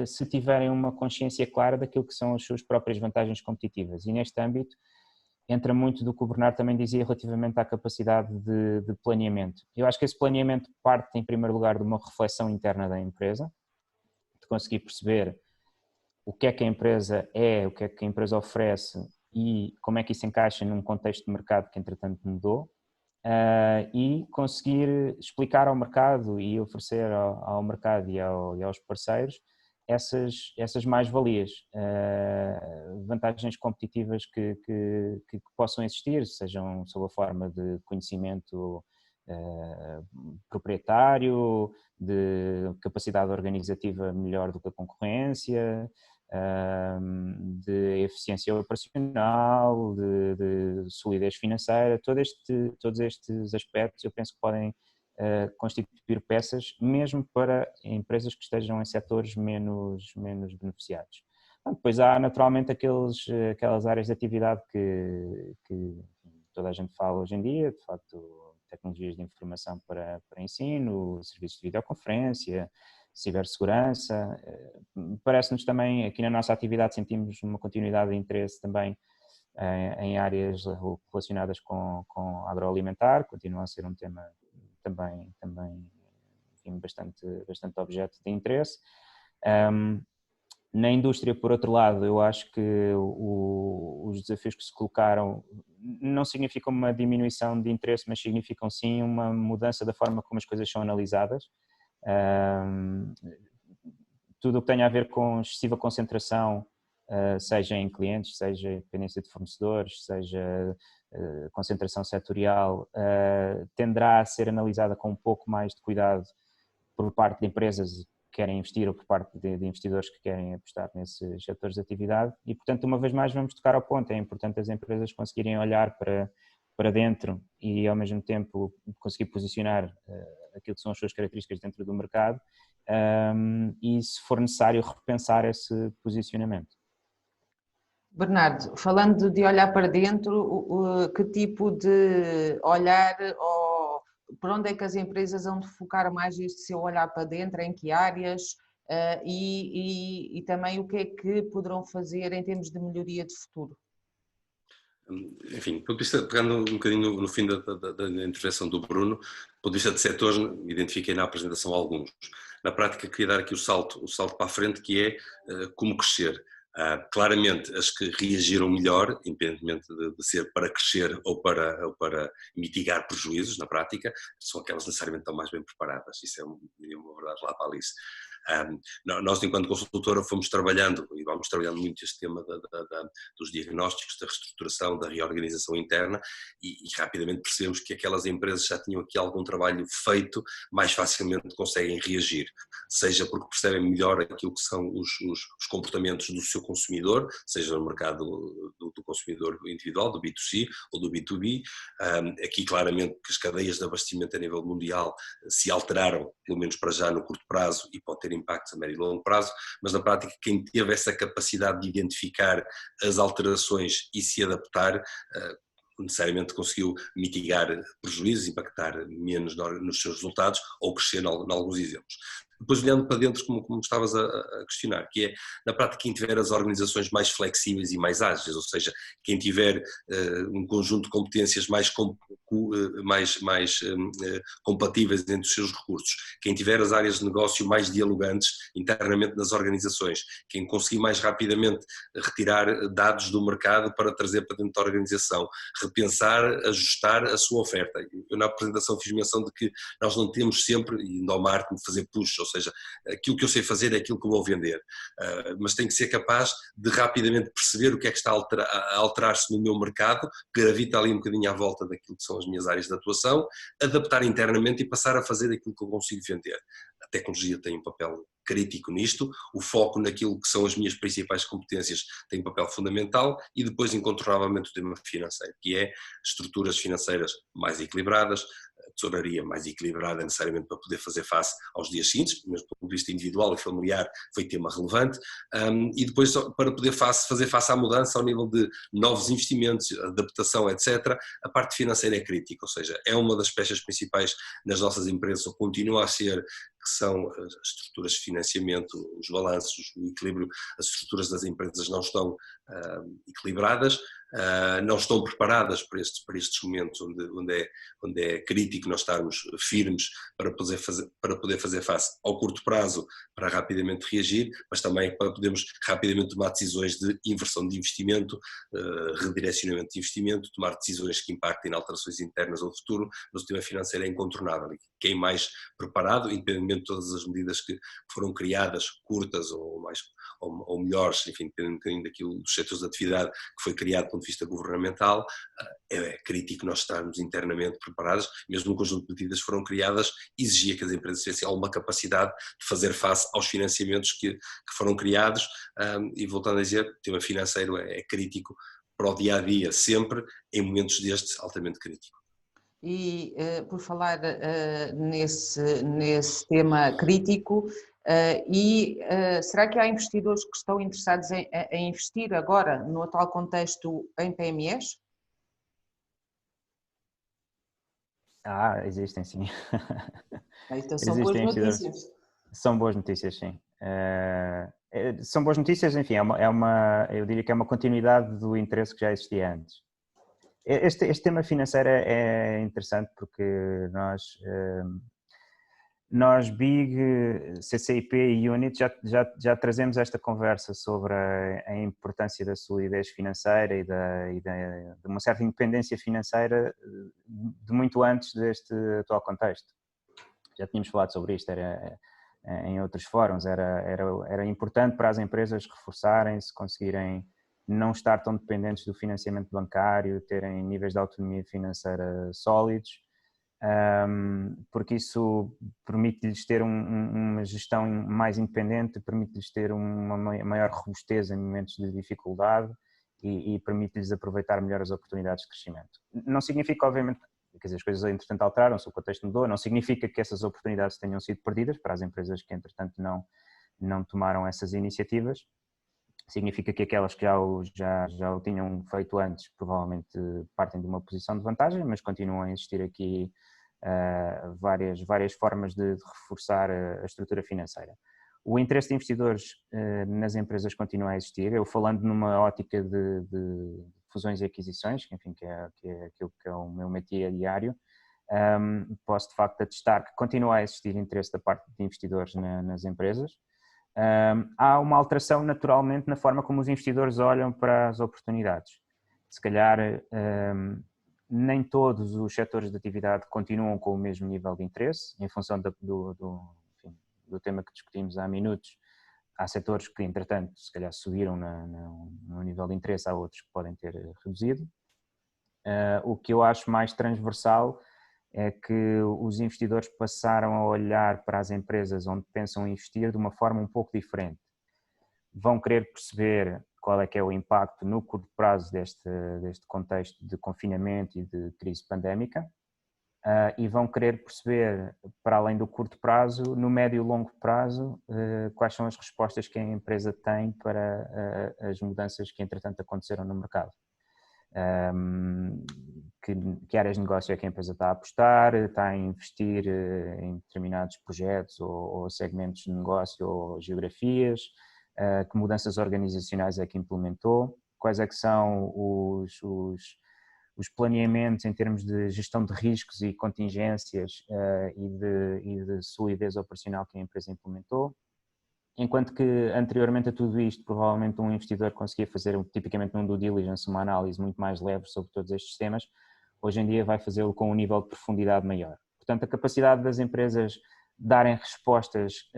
se tiverem uma consciência clara daquilo que são as suas próprias vantagens competitivas e neste âmbito entra muito do que o Bernardo também dizia relativamente à capacidade de planeamento. Eu acho que esse planeamento parte em primeiro lugar de uma reflexão interna da empresa, de conseguir perceber o que é que a empresa é, o que é que a empresa oferece e como é que isso encaixa num contexto de mercado que entretanto mudou e conseguir explicar ao mercado e oferecer ao mercado e aos parceiros essas mais-valias, vantagens competitivas que possam existir, sejam sob a forma de conhecimento proprietário, de capacidade organizativa melhor do que a concorrência, de eficiência operacional, de solidez financeira, todos estes aspectos eu penso que podem constituir peças mesmo para empresas que estejam em setores menos beneficiados. Depois há naturalmente aquelas áreas de atividade que toda a gente fala hoje em dia, de facto, tecnologias de informação para ensino, serviços de videoconferência, cibersegurança. Parece-nos também, aqui na nossa atividade, sentimos uma continuidade de interesse também em áreas relacionadas com agroalimentar, continua a ser um tema também enfim, bastante objeto de interesse. Na indústria, por outro lado, eu acho que os desafios que se colocaram não significam uma diminuição de interesse, mas significam sim uma mudança da forma como as coisas são analisadas. Tudo o que tenha a ver com excessiva concentração, seja em clientes, seja dependência de fornecedores, seja concentração setorial, tenderá a ser analisada com um pouco mais de cuidado por parte de empresas que querem investir ou por parte de investidores que querem apostar nesses setores de atividade e, portanto, uma vez mais vamos tocar ao ponto. É importante as empresas conseguirem olhar para dentro e, ao mesmo tempo, conseguir posicionar aquilo que são as suas características dentro do mercado e, se for necessário, repensar esse posicionamento. Bernardo, falando de olhar para dentro, que tipo de olhar ou por onde é que as empresas vão focar mais este seu olhar para dentro, em que áreas e também o que é que poderão fazer em termos de melhoria de futuro? Enfim, do ponto de vista, pegando um bocadinho no fim da intervenção do Bruno, do ponto de vista de setores, identifiquei na apresentação alguns. Na prática, queria dar aqui o salto para a frente, que é como crescer. Claramente, as que reagiram melhor, independentemente de ser para crescer ou para mitigar prejuízos na prática, são aquelas necessariamente estão mais bem preparadas. Isso é uma verdade lá para a Alice. Nós, enquanto consultora, fomos trabalhando e vamos trabalhando muito este tema dos diagnósticos, da reestruturação, da reorganização interna e rapidamente percebemos que aquelas empresas já tinham aqui algum trabalho feito, mais facilmente conseguem reagir, seja porque percebem melhor aquilo que são os comportamentos do seu consumidor, seja no mercado do consumidor individual, do B2C ou do B2B. Aqui claramente que as cadeias de abastecimento a nível mundial se alteraram, pelo menos para já no curto prazo, e pode ter impactos a médio e longo prazo, mas na prática quem teve essa capacidade de identificar as alterações e se adaptar, necessariamente conseguiu mitigar prejuízos, impactar menos nos seus resultados ou crescer em alguns exemplos. Depois, olhando para dentro, como estavas a questionar, que é, na prática, quem tiver as organizações mais flexíveis e mais ágeis, ou seja, quem tiver um conjunto de competências mais compatíveis entre os seus recursos, quem tiver as áreas de negócio mais dialogantes internamente nas organizações, quem conseguir mais rapidamente retirar dados do mercado para trazer para dentro da organização, repensar, ajustar a sua oferta. Eu na apresentação fiz menção de que nós não temos sempre, e no marketing, de fazer push, ou seja, aquilo que eu sei fazer é aquilo que eu vou vender, mas tenho que ser capaz de rapidamente perceber o que é que está a alterar-se no meu mercado, gravita ali um bocadinho à volta daquilo que são as minhas áreas de atuação, adaptar internamente e passar a fazer aquilo que eu consigo vender. A tecnologia tem um papel crítico nisto, o foco naquilo que são as minhas principais competências tem um papel fundamental e depois incontornavelmente o tema financeiro, que é estruturas financeiras mais equilibradas, tesouraria mais equilibrada necessariamente para poder fazer face aos dias seguintes, mesmo do ponto de vista individual e familiar foi tema relevante, e depois para poder fazer face à mudança ao nível de novos investimentos, adaptação, etc., a parte financeira é crítica, ou seja, é uma das peças principais nas nossas empresas, ou continua a ser, que são as estruturas de financiamento, os balanços, o equilíbrio, as estruturas das empresas não estão equilibradas, não estão preparadas para estes momentos onde é crítico nós estarmos firmes para poder fazer face ao curto prazo, para rapidamente reagir, mas também para podermos rapidamente tomar decisões de inversão de investimento, redirecionamento de investimento, tomar decisões que impactem em alterações internas ou de futuro, mas o tema financeiro é incontornável. Quem mais preparado, independentemente obviamente todas as medidas que foram criadas, curtas ou melhores, enfim, dependendo um bocadinho daquilo, dos setores de atividade que foi criado do ponto de vista governamental, é crítico nós estarmos internamente preparados, mesmo um conjunto de medidas foram criadas, exigia que as empresas tivessem alguma capacidade de fazer face aos financiamentos que foram criados, e voltando a dizer, o tema financeiro é crítico para o dia-a-dia, sempre, em momentos destes, altamente crítico. E por falar nesse tema crítico, será que há investidores que estão interessados em investir agora, no atual contexto, em PMEs? Existem sim. Então são boas notícias. São boas notícias, sim. São boas notícias, enfim, eu diria que é uma continuidade do interesse que já existia antes. Este tema financeiro é interessante porque nós BIG, CCIP e UNIT já trazemos esta conversa sobre a importância da solidez financeira e de uma certa independência financeira de muito antes deste atual contexto. Já tínhamos falado sobre isto em outros fóruns, era importante para as empresas reforçarem-se, conseguirem não estar tão dependentes do financiamento bancário, terem níveis de autonomia financeira sólidos, porque isso permite-lhes ter uma gestão mais independente, permite-lhes ter uma maior robustez em momentos de dificuldade e permite-lhes aproveitar melhor as oportunidades de crescimento. Não significa, obviamente, quer dizer, as coisas entretanto alteraram-se, o contexto mudou, não significa que essas oportunidades tenham sido perdidas para as empresas que entretanto não tomaram essas iniciativas. Significa que aquelas que já o tinham feito antes provavelmente partem de uma posição de vantagem, mas continuam a existir aqui várias formas de reforçar a estrutura financeira. O interesse de investidores nas empresas continua a existir. Eu falando numa ótica de fusões e aquisições, que enfim que é aquilo que é o meu métier diário, posso de facto atestar que continua a existir interesse da parte de investidores nas empresas. Há uma alteração naturalmente na forma como os investidores olham para as oportunidades. Se calhar nem todos os setores de atividade continuam com o mesmo nível de interesse, em função do tema que discutimos há minutos. Há setores que, entretanto, se calhar subiram no nível de interesse, há outros que podem ter reduzido. O que eu acho mais transversal é que os investidores passaram a olhar para as empresas onde pensam investir de uma forma um pouco diferente. Vão querer perceber qual é que é o impacto no curto prazo deste contexto de confinamento e de crise pandémica, e vão querer perceber, para além do curto prazo, no médio e longo prazo, quais são as respostas que a empresa tem para as mudanças que entretanto aconteceram no mercado. Que áreas de negócio é que a empresa está a apostar, está a investir em determinados projetos ou segmentos de negócio ou geografias, que mudanças organizacionais é que implementou, quais é que são os planeamentos em termos de gestão de riscos e contingências e de solidez operacional que a empresa implementou. Enquanto que anteriormente a tudo isto, provavelmente um investidor conseguia fazer tipicamente num due diligence uma análise muito mais leve sobre todos estes temas, hoje em dia vai fazê-lo com um nível de profundidade maior. Portanto, a capacidade das empresas darem respostas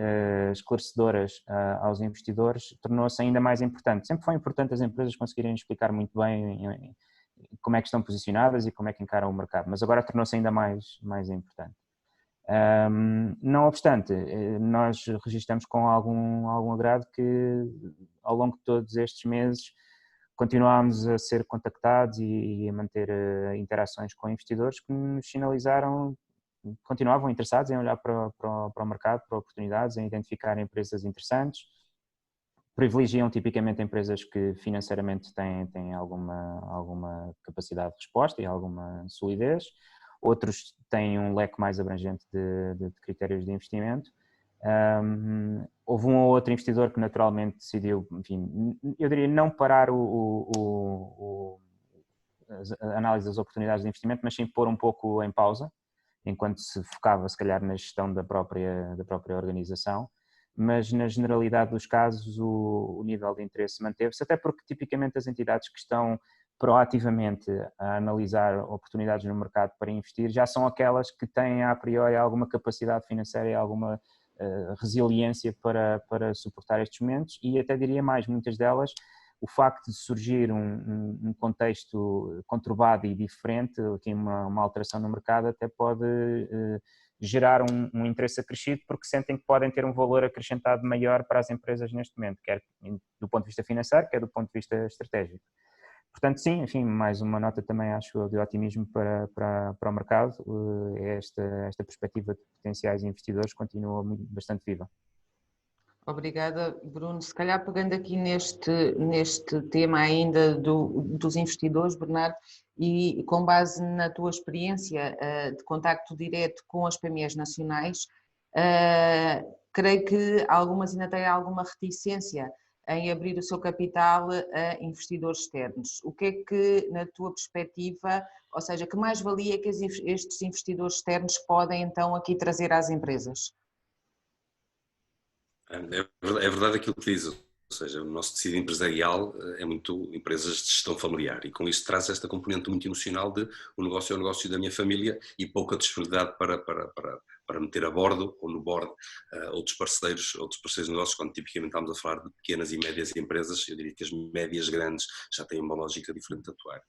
esclarecedoras aos investidores tornou-se ainda mais importante. Sempre foi importante as empresas conseguirem explicar muito bem como é que estão posicionadas e como é que encaram o mercado, mas agora tornou-se ainda mais importante. Não obstante, nós registramos com algum agrado que ao longo de todos estes meses continuámos a ser contactados e a manter interações com investidores que nos sinalizaram, continuavam interessados em olhar para o mercado, para oportunidades, em identificar empresas interessantes. Privilegiam tipicamente empresas que financeiramente têm alguma capacidade de resposta e alguma solidez. Outros têm um leque mais abrangente de critérios de investimento. Houve um ou outro investidor que naturalmente decidiu, enfim, eu diria não parar a análise das oportunidades de investimento, mas sim pôr um pouco em pausa, enquanto se focava se calhar na gestão da própria organização. Mas na generalidade dos casos o nível de interesse manteve-se, até porque tipicamente as entidades que estão proativamente a analisar oportunidades no mercado para investir já são aquelas que têm a priori alguma capacidade financeira e alguma resiliência para suportar estes momentos e até diria mais, muitas delas, o facto de surgir um contexto conturbado e diferente, aqui uma alteração no mercado, até pode gerar um interesse acrescido porque sentem que podem ter um valor acrescentado maior para as empresas neste momento, quer do ponto de vista financeiro, quer do ponto de vista estratégico. Portanto, sim, enfim, mais uma nota também acho de otimismo para o mercado. Esta perspectiva de potenciais investidores continua bastante viva. Obrigada, Bruno. Se calhar pegando aqui neste tema ainda dos investidores, Bernardo, e com base na tua experiência de contacto direto com as PMEs nacionais, creio que algumas ainda têm alguma reticência em abrir o seu capital a investidores externos. O que é que, na tua perspectiva, ou seja, que mais-valia é que estes investidores externos podem então aqui trazer às empresas? É verdade aquilo que diz, ou seja, o nosso tecido empresarial é muito empresas de gestão familiar e com isso traz esta componente muito emocional de o negócio é o negócio da minha família e pouca disponibilidade para meter a bordo ou no board outros parceiros de negócios, quando tipicamente estamos a falar de pequenas e médias empresas. Eu diria que as médias grandes já têm uma lógica diferente de atuar.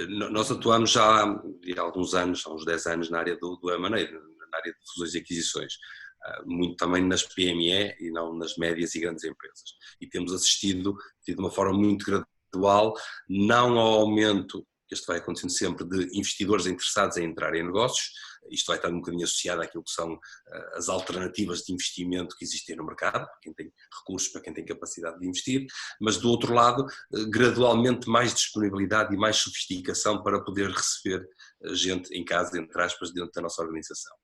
Nós atuamos já há alguns anos, há uns 10 anos, na área do M&A, na área de fusões e aquisições. Muito também nas PME e não nas médias e grandes empresas. E temos assistido de uma forma muito gradual, não ao aumento, este vai acontecendo sempre, de investidores interessados em entrar em negócios. Isto vai estar um bocadinho associado àquilo que são as alternativas de investimento que existem no mercado, para quem tem recursos, para quem tem capacidade de investir, mas do outro lado, gradualmente mais disponibilidade e mais sofisticação para poder receber gente em casa, entre aspas, dentro da nossa organização.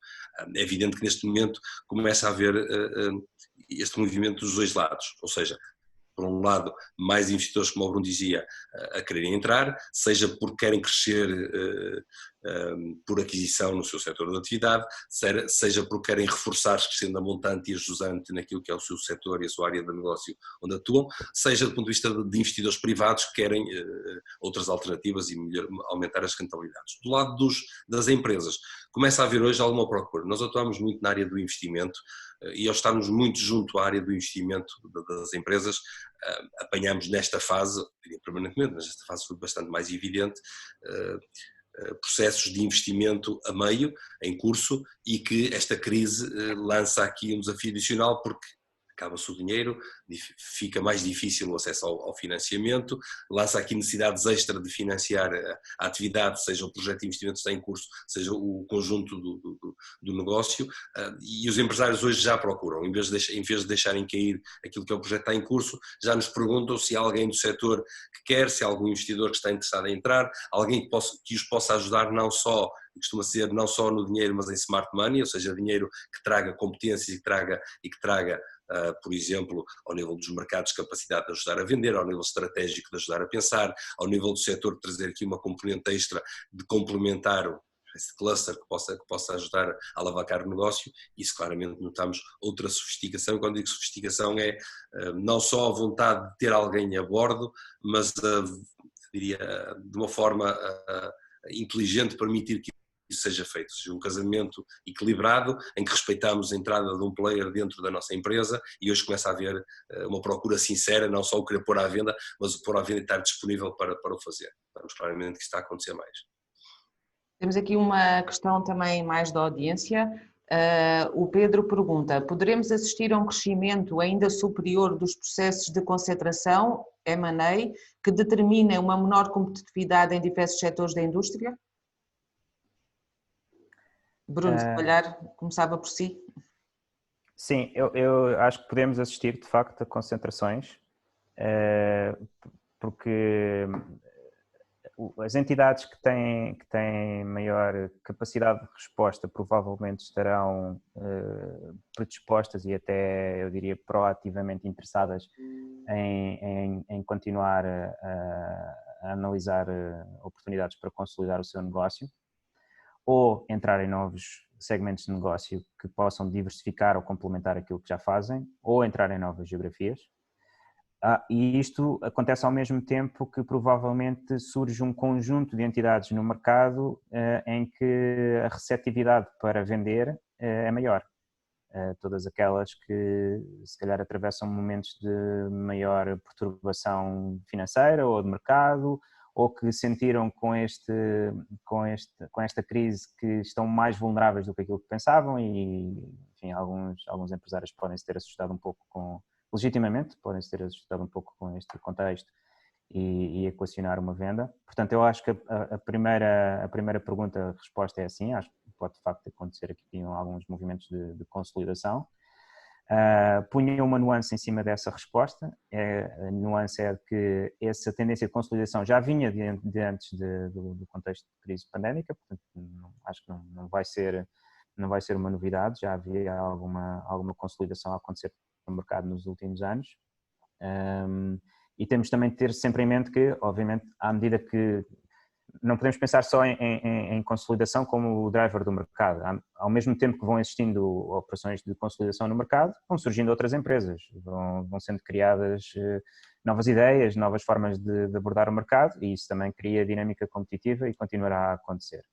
É evidente que neste momento começa a haver este movimento dos dois lados, ou seja, por um lado, mais investidores, como o Bruno dizia, a quererem entrar, seja porque querem crescer por aquisição no seu setor de atividade, seja porque querem reforçar-se crescendo a montante e a jusante naquilo que é o seu setor e a sua área de negócio onde atuam, seja do ponto de vista de investidores privados que querem outras alternativas e aumentar as rentabilidades. Do lado das empresas, começa a haver hoje alguma procura. Nós atuamos muito na área do investimento e ao estarmos muito junto à área do investimento das empresas, apanhamos nesta fase, diria permanentemente, mas esta fase foi bastante mais evidente, processos de investimento a meio, em curso, e que esta crise lança aqui um desafio adicional porque acaba-se o dinheiro, fica mais difícil o acesso ao financiamento, lança aqui necessidades extra de financiar a atividade, seja o projeto de investimento que está em curso, seja o conjunto do negócio, e os empresários hoje já procuram, em vez de deixarem cair aquilo que é o projeto que está em curso, já nos perguntam se há alguém do setor que quer, se há algum investidor que está interessado em entrar, alguém que os possa ajudar não só, costuma ser não só no dinheiro, mas em smart money, ou seja, dinheiro que traga competências e que traga por exemplo, ao nível dos mercados, capacidade de ajudar a vender, ao nível estratégico de ajudar a pensar, ao nível do setor de trazer aqui uma componente extra de complementar esse cluster que possa ajudar a alavancar o negócio. Isso claramente notamos outra sofisticação. Quando digo sofisticação é não só a vontade de ter alguém a bordo, mas diria de uma forma inteligente permitir que isso seja feito, seja um casamento equilibrado em que respeitamos a entrada de um player dentro da nossa empresa e hoje começa a haver uma procura sincera, não só o querer pôr à venda, mas o pôr à venda e estar disponível para o fazer. Vemos claramente que está a acontecer mais. Temos aqui uma questão também mais da audiência. O Pedro pergunta, poderemos assistir a um crescimento ainda superior dos processos de concentração, M&A, que determinem uma menor competitividade em diversos setores da indústria? Bruno, se calhar começava por si. Sim, eu acho que podemos assistir de facto a concentrações, porque as entidades que têm maior capacidade de resposta provavelmente estarão predispostas e até, eu diria, proativamente interessadas em continuar a analisar oportunidades para consolidar o seu negócio, ou entrar em novos segmentos de negócio que possam diversificar ou complementar aquilo que já fazem, ou entrar em novas geografias. E isto acontece ao mesmo tempo que provavelmente surge um conjunto de entidades no mercado em que a receptividade para vender é maior. todas aquelas que se calhar atravessam momentos de maior perturbação financeira ou de mercado, ou que sentiram com esta crise que estão mais vulneráveis do que aquilo que pensavam e, enfim, alguns empresários podem se ter assustado um pouco legitimamente, podem se ter assustado um pouco com este contexto e equacionar uma venda. Portanto, eu acho que a primeira pergunta, a resposta é sim, acho que pode de facto acontecer aqui alguns movimentos de consolidação. Punha uma nuance em cima dessa resposta, a nuance é que essa tendência de consolidação já vinha de antes do contexto de crise pandémica, portanto acho que não vai ser uma novidade, já havia alguma consolidação a acontecer no mercado nos últimos anos. E temos também de ter sempre em mente que, obviamente, à medida que não podemos pensar só em consolidação como o driver do mercado. Ao mesmo tempo que vão existindo operações de consolidação no mercado, vão surgindo outras empresas, vão sendo criadas novas ideias, novas formas de abordar o mercado e isso também cria dinâmica competitiva e continuará a acontecer.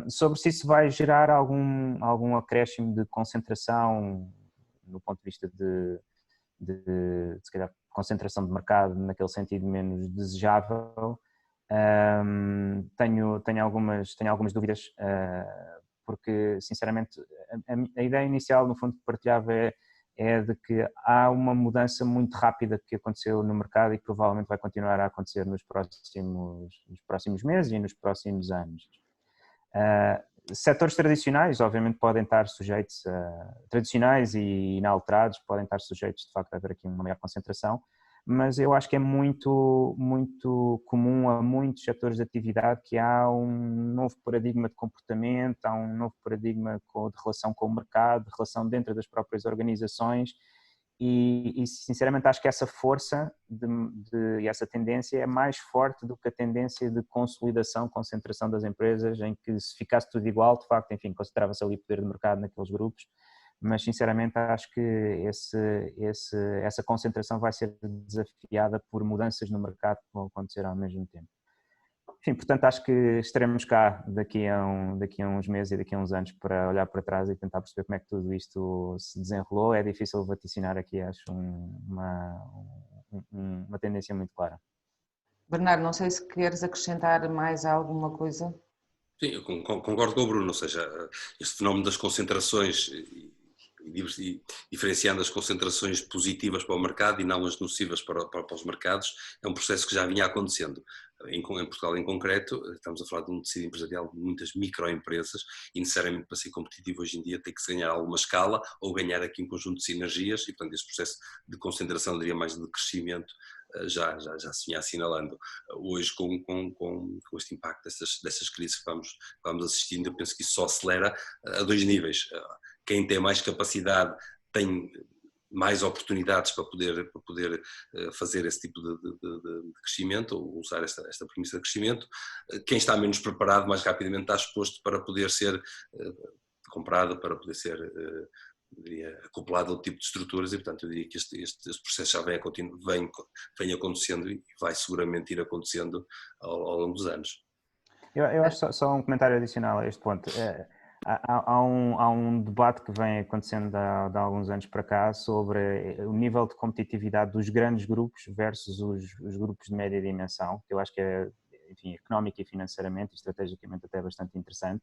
Sobre se isso vai gerar algum acréscimo de concentração no ponto de vista se calhar, concentração de mercado naquele sentido menos desejável, tenho algumas dúvidas, porque sinceramente a ideia inicial no fundo que partilhava é de que há uma mudança muito rápida que aconteceu no mercado e que provavelmente vai continuar a acontecer nos próximos meses e nos próximos anos. Setores tradicionais obviamente podem estar sujeitos tradicionais e inalterados, podem estar sujeitos de facto a haver aqui uma maior concentração, mas eu acho que é muito, muito comum a muitos setores de atividade que há um novo paradigma de comportamento, há um novo paradigma de relação com o mercado, de relação dentro das próprias organizações e sinceramente acho que essa força e essa tendência é mais forte do que a tendência de consolidação, concentração das empresas, em que se ficasse tudo igual, de facto, enfim, concentrava-se ali o poder de mercado naqueles grupos, mas sinceramente acho que essa concentração vai ser desafiada por mudanças no mercado que vão acontecer ao mesmo tempo. Enfim, portanto acho que estaremos cá daqui a uns meses e daqui a uns anos para olhar para trás e tentar perceber como é que tudo isto se desenrolou. É difícil vaticinar aqui, acho, uma tendência muito clara. Bernardo, não sei se queres acrescentar mais alguma coisa. Sim, eu concordo com o Bruno, ou seja, este fenómeno das concentrações e diferenciando as concentrações positivas para o mercado e não as nocivas para os mercados, é um processo que já vinha acontecendo. Em Portugal em concreto, estamos a falar de um tecido empresarial de muitas microempresas e necessariamente para ser competitivo hoje em dia tem que se ganhar alguma escala ou ganhar aqui um conjunto de sinergias e portanto esse processo de concentração, diria mais de crescimento, já se vinha assinalando. Hoje com este impacto dessas crises que vamos assistindo, eu penso que isso só acelera a dois níveis. Quem tem mais capacidade tem mais oportunidades para poder fazer esse tipo de crescimento ou usar esta premissa de crescimento. Quem está menos preparado mais rapidamente está exposto para poder ser comprado, para poder ser acoplado a outro tipo de estruturas e portanto eu diria que este processo já vem acontecendo e vai seguramente ir acontecendo ao longo dos anos. Eu acho só um comentário adicional a este ponto. Há um debate que vem acontecendo de alguns anos para cá sobre o nível de competitividade dos grandes grupos versus os grupos de média dimensão, que eu acho que é, enfim, económica e financeiramente e estrategicamente até bastante interessante.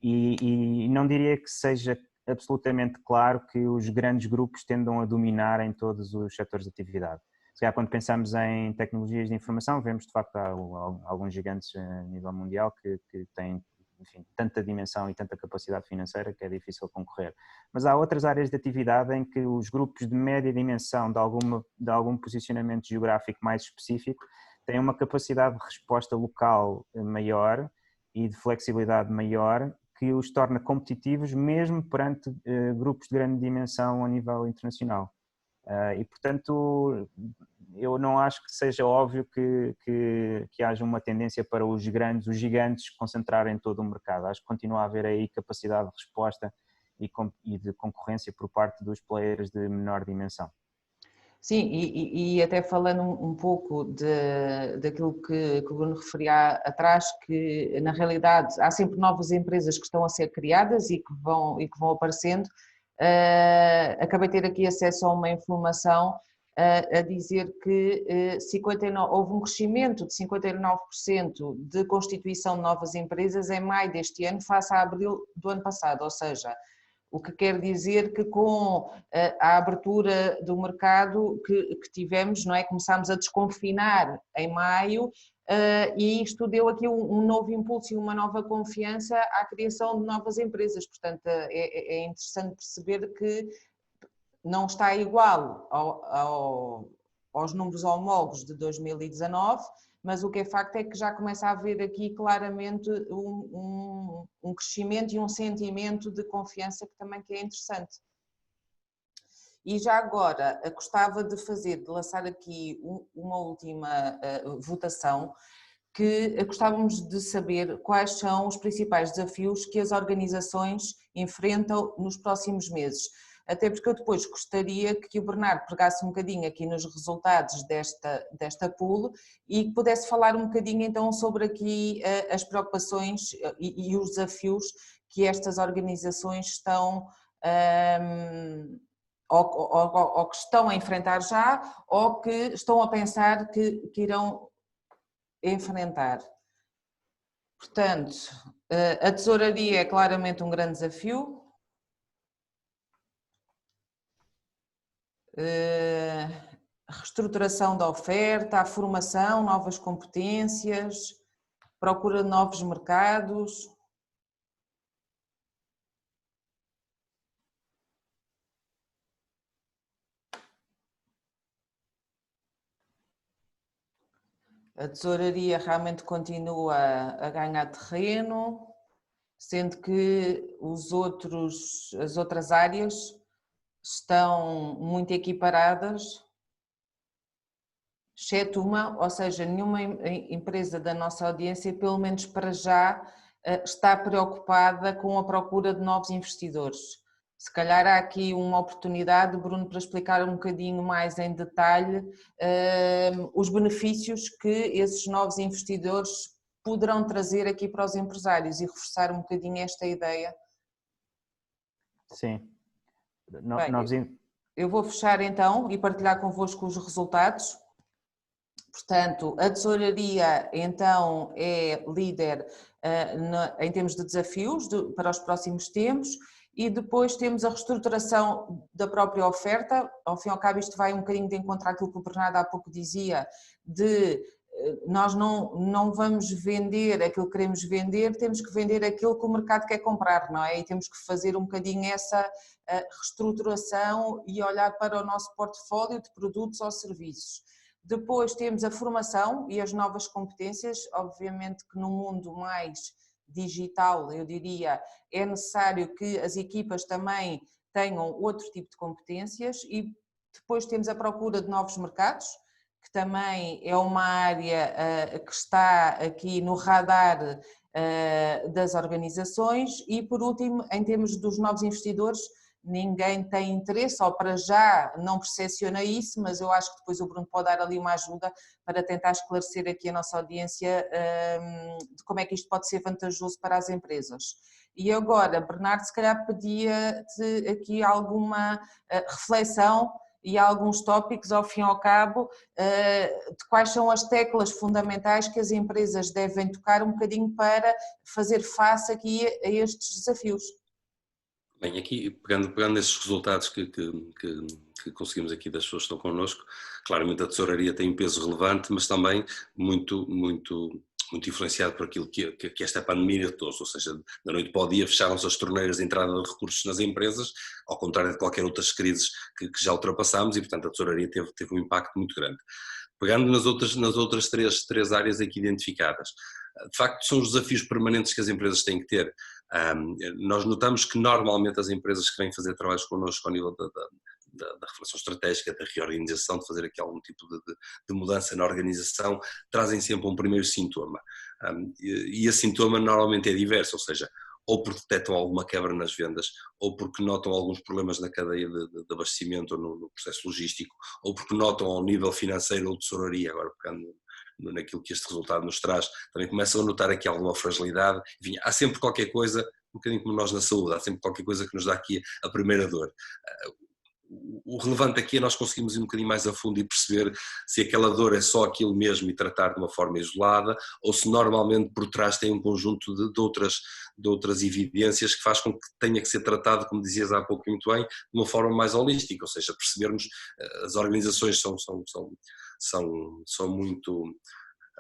E não diria que seja absolutamente claro que os grandes grupos tendam a dominar em todos os setores de atividade. Se calhar, quando pensamos em tecnologias de informação, vemos de facto alguns gigantes a nível mundial que têm, enfim, tanta dimensão e tanta capacidade financeira que é difícil concorrer. Mas há outras áreas de atividade em que os grupos de média dimensão de algum posicionamento geográfico mais específico têm uma capacidade de resposta local maior e de flexibilidade maior que os torna competitivos mesmo perante grupos de grande dimensão a nível internacional. E portanto eu não acho que seja óbvio que haja uma tendência para os gigantes concentrarem todo o mercado. Acho que continua a haver aí capacidade de resposta e de concorrência por parte dos players de menor dimensão. Sim, e até falando um pouco daquilo que o Bruno referia atrás, que na realidade há sempre novas empresas que estão a ser criadas e que vão aparecendo, acabei de ter aqui acesso a uma informação a dizer que houve um crescimento de 59% de constituição de novas empresas em maio deste ano face a abril do ano passado, ou seja, o que quer dizer que com a abertura do mercado que tivemos, não é? Começámos a desconfinar em maio e isto deu aqui um novo impulso e uma nova confiança à criação de novas empresas, portanto é interessante perceber que não está igual aos números homólogos de 2019, mas o que é facto é que já começa a haver aqui claramente um crescimento e um sentimento de confiança que é interessante. E já agora gostava de lançar aqui uma última votação, que gostávamos de saber quais são os principais desafios que as organizações enfrentam nos próximos meses. Até porque eu depois gostaria que o Bernardo pegasse um bocadinho aqui nos resultados desta pool e que pudesse falar um bocadinho então sobre aqui as preocupações e os desafios que estas organizações estão ou que estão a enfrentar já ou que estão a pensar que irão enfrentar. Portanto, a tesouraria é claramente um grande desafio. A reestruturação da oferta, a formação, novas competências, procura de novos mercados. A tesouraria realmente continua a ganhar terreno, sendo que as outras áreas estão muito equiparadas, exceto uma, ou seja, nenhuma empresa da nossa audiência, pelo menos para já, está preocupada com a procura de novos investidores. Se calhar há aqui uma oportunidade, Bruno, para explicar um bocadinho mais em detalhe os benefícios que esses novos investidores poderão trazer aqui para os empresários e reforçar um bocadinho esta ideia. Sim. Bem, eu vou fechar então e partilhar convosco os resultados. Portanto, a tesouraria então é líder em termos de desafios para os próximos tempos e depois temos a reestruturação da própria oferta. Ao fim e ao cabo isto vai um bocadinho de encontro àquilo que o Bernardo há pouco dizia, de nós não vamos vender aquilo que queremos vender, temos que vender aquilo que o mercado quer comprar, não é? E temos que fazer um bocadinho essa reestruturação e olhar para o nosso portfólio de produtos ou serviços. Depois temos a formação e as novas competências, obviamente que no mundo mais digital, eu diria, é necessário que as equipas também tenham outro tipo de competências e depois temos a procura de novos mercados, que também é uma área que está aqui no radar das organizações e por último, em termos dos novos investidores, ninguém tem interesse, ou para já não percepciona isso, mas eu acho que depois o Bruno pode dar ali uma ajuda para tentar esclarecer aqui a nossa audiência de como é que isto pode ser vantajoso para as empresas. E agora, Bernardo, se calhar pedia-te aqui alguma reflexão e alguns tópicos, ao fim e ao cabo, de quais são as teclas fundamentais que as empresas devem tocar um bocadinho para fazer face aqui a estes desafios. Bem, aqui pegando esses resultados que conseguimos aqui das pessoas que estão connosco, claramente a tesouraria tem um peso relevante, mas também muito influenciado por aquilo que esta pandemia trouxe, ou seja, da noite para o dia fecharam-se as torneiras de entrada de recursos nas empresas, ao contrário de qualquer outras crises que já ultrapassámos e, portanto, a tesouraria teve um impacto muito grande. Pegando nas outras três áreas aqui identificadas, de facto são os desafios permanentes que as empresas têm que ter. Nós notamos que normalmente as empresas que vêm fazer trabalhos connosco ao nível da reflexão estratégica, da reorganização, de fazer aqui algum tipo de mudança na organização, trazem sempre um primeiro sintoma. E esse sintoma normalmente é diverso, ou seja, ou porque detectam alguma quebra nas vendas, ou porque notam alguns problemas na cadeia de abastecimento ou no processo logístico, ou porque notam ao nível financeiro ou de tesouraria, agora pegando naquilo que este resultado nos traz, também começam a notar aqui alguma fragilidade. Enfim, há sempre qualquer coisa um bocadinho como nós na saúde, há sempre qualquer coisa que nos dá aqui a primeira dor. O relevante aqui é nós conseguirmos ir um bocadinho mais a fundo e perceber se aquela dor é só aquilo mesmo e tratar de uma forma isolada, ou se normalmente por trás tem um conjunto de outras evidências que faz com que tenha que ser tratado, como dizias há pouco muito bem, de uma forma mais holística, ou seja, percebermos as organizações são muito,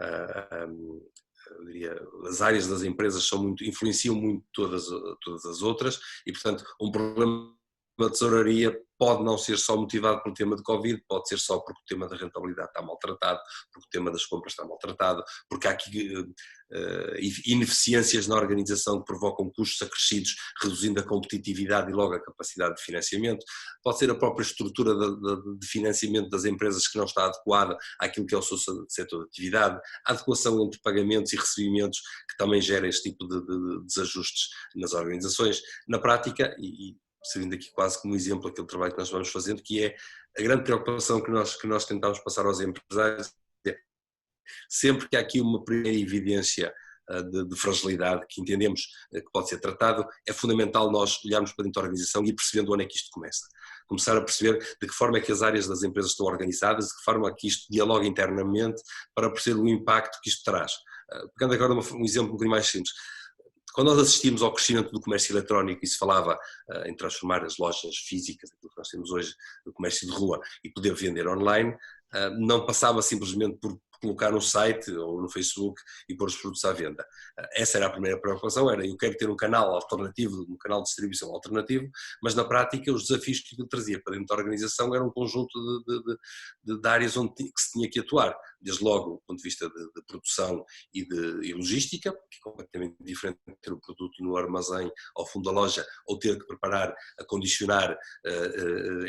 eu diria, as áreas das empresas influenciam muito todas as outras e, portanto, um problema da tesouraria pode não ser só motivado pelo tema de Covid, pode ser só porque o tema da rentabilidade está maltratado, porque o tema das compras está maltratado, porque há aqui ineficiências na organização que provocam custos acrescidos, reduzindo a competitividade e logo a capacidade de financiamento. Pode ser a própria estrutura de financiamento das empresas que não está adequada àquilo que é o seu setor de atividade, a adequação entre pagamentos e recebimentos que também gera este tipo de desajustes nas organizações. Na prática, servindo aqui quase como exemplo aquele trabalho que nós vamos fazendo, que é a grande preocupação que nós tentamos passar aos empresários, é sempre que há aqui uma primeira evidência de fragilidade que entendemos que pode ser tratado, é fundamental nós olharmos para dentro da organização e ir percebendo onde é que isto começa. Começar a perceber de que forma é que as áreas das empresas estão organizadas, de que forma é que isto dialoga internamente para perceber o impacto que isto traz. Pegando agora um exemplo um bocadinho mais simples. Quando nós assistimos ao crescimento do comércio eletrónico e se falava em transformar as lojas físicas, aquilo que nós temos hoje, do comércio de rua, e poder vender online, não passava simplesmente por colocar no site ou no Facebook e pôr os produtos à venda. Essa era a primeira preocupação, eu quero ter um canal alternativo, um canal de distribuição alternativo, mas na prática os desafios que ele trazia para dentro da organização eram um conjunto de áreas que se tinha que atuar, desde logo do ponto de vista de produção e logística, que é completamente diferente de ter o produto no armazém ao fundo da loja, ou ter que preparar, acondicionar,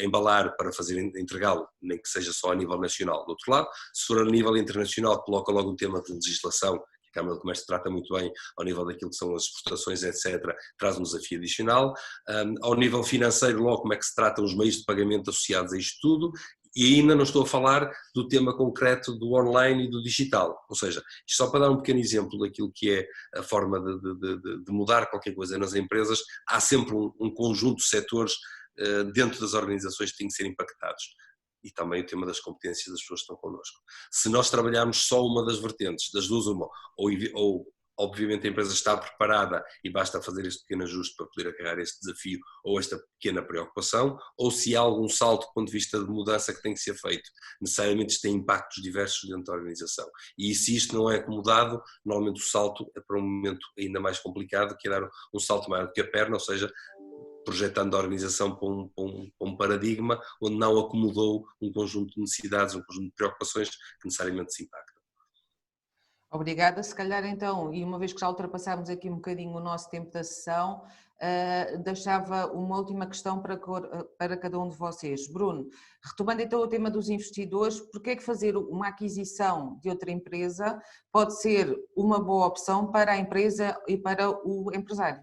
embalar para fazer entregá-lo, nem que seja só a nível nacional. Do outro lado, se for a nível internacional, coloca logo um tema de legislação, que a Câmara de Comércio trata muito bem ao nível daquilo que são as exportações, etc., traz um desafio adicional. Ao nível financeiro, logo como é que se tratam os meios de pagamento associados a isto tudo, e ainda não estou a falar do tema concreto do online e do digital, ou seja, isto só para dar um pequeno exemplo daquilo que é a forma de mudar qualquer coisa nas empresas, há sempre um conjunto de setores dentro das organizações que têm que ser impactados. E também o tema das competências das pessoas que estão connosco. Se nós trabalharmos só uma das vertentes, das duas uma, ou obviamente a empresa está preparada e basta fazer este pequeno ajuste para poder agarrar este desafio ou esta pequena preocupação, ou se há algum salto do ponto de vista de mudança que tem que ser feito. Necessariamente isto tem impactos diversos dentro da organização. E se isto não é acomodado, normalmente o salto é para um momento ainda mais complicado, que é dar um salto maior do que a perna, ou seja, projetando a organização para um paradigma onde não acomodou um conjunto de necessidades, um conjunto de preocupações que necessariamente se impactam. Obrigada. Se calhar então, e uma vez que já ultrapassámos aqui um bocadinho o nosso tempo da sessão, deixava uma última questão para cada um de vocês. Bruno, retomando então o tema dos investidores, porque é que fazer uma aquisição de outra empresa pode ser uma boa opção para a empresa e para o empresário?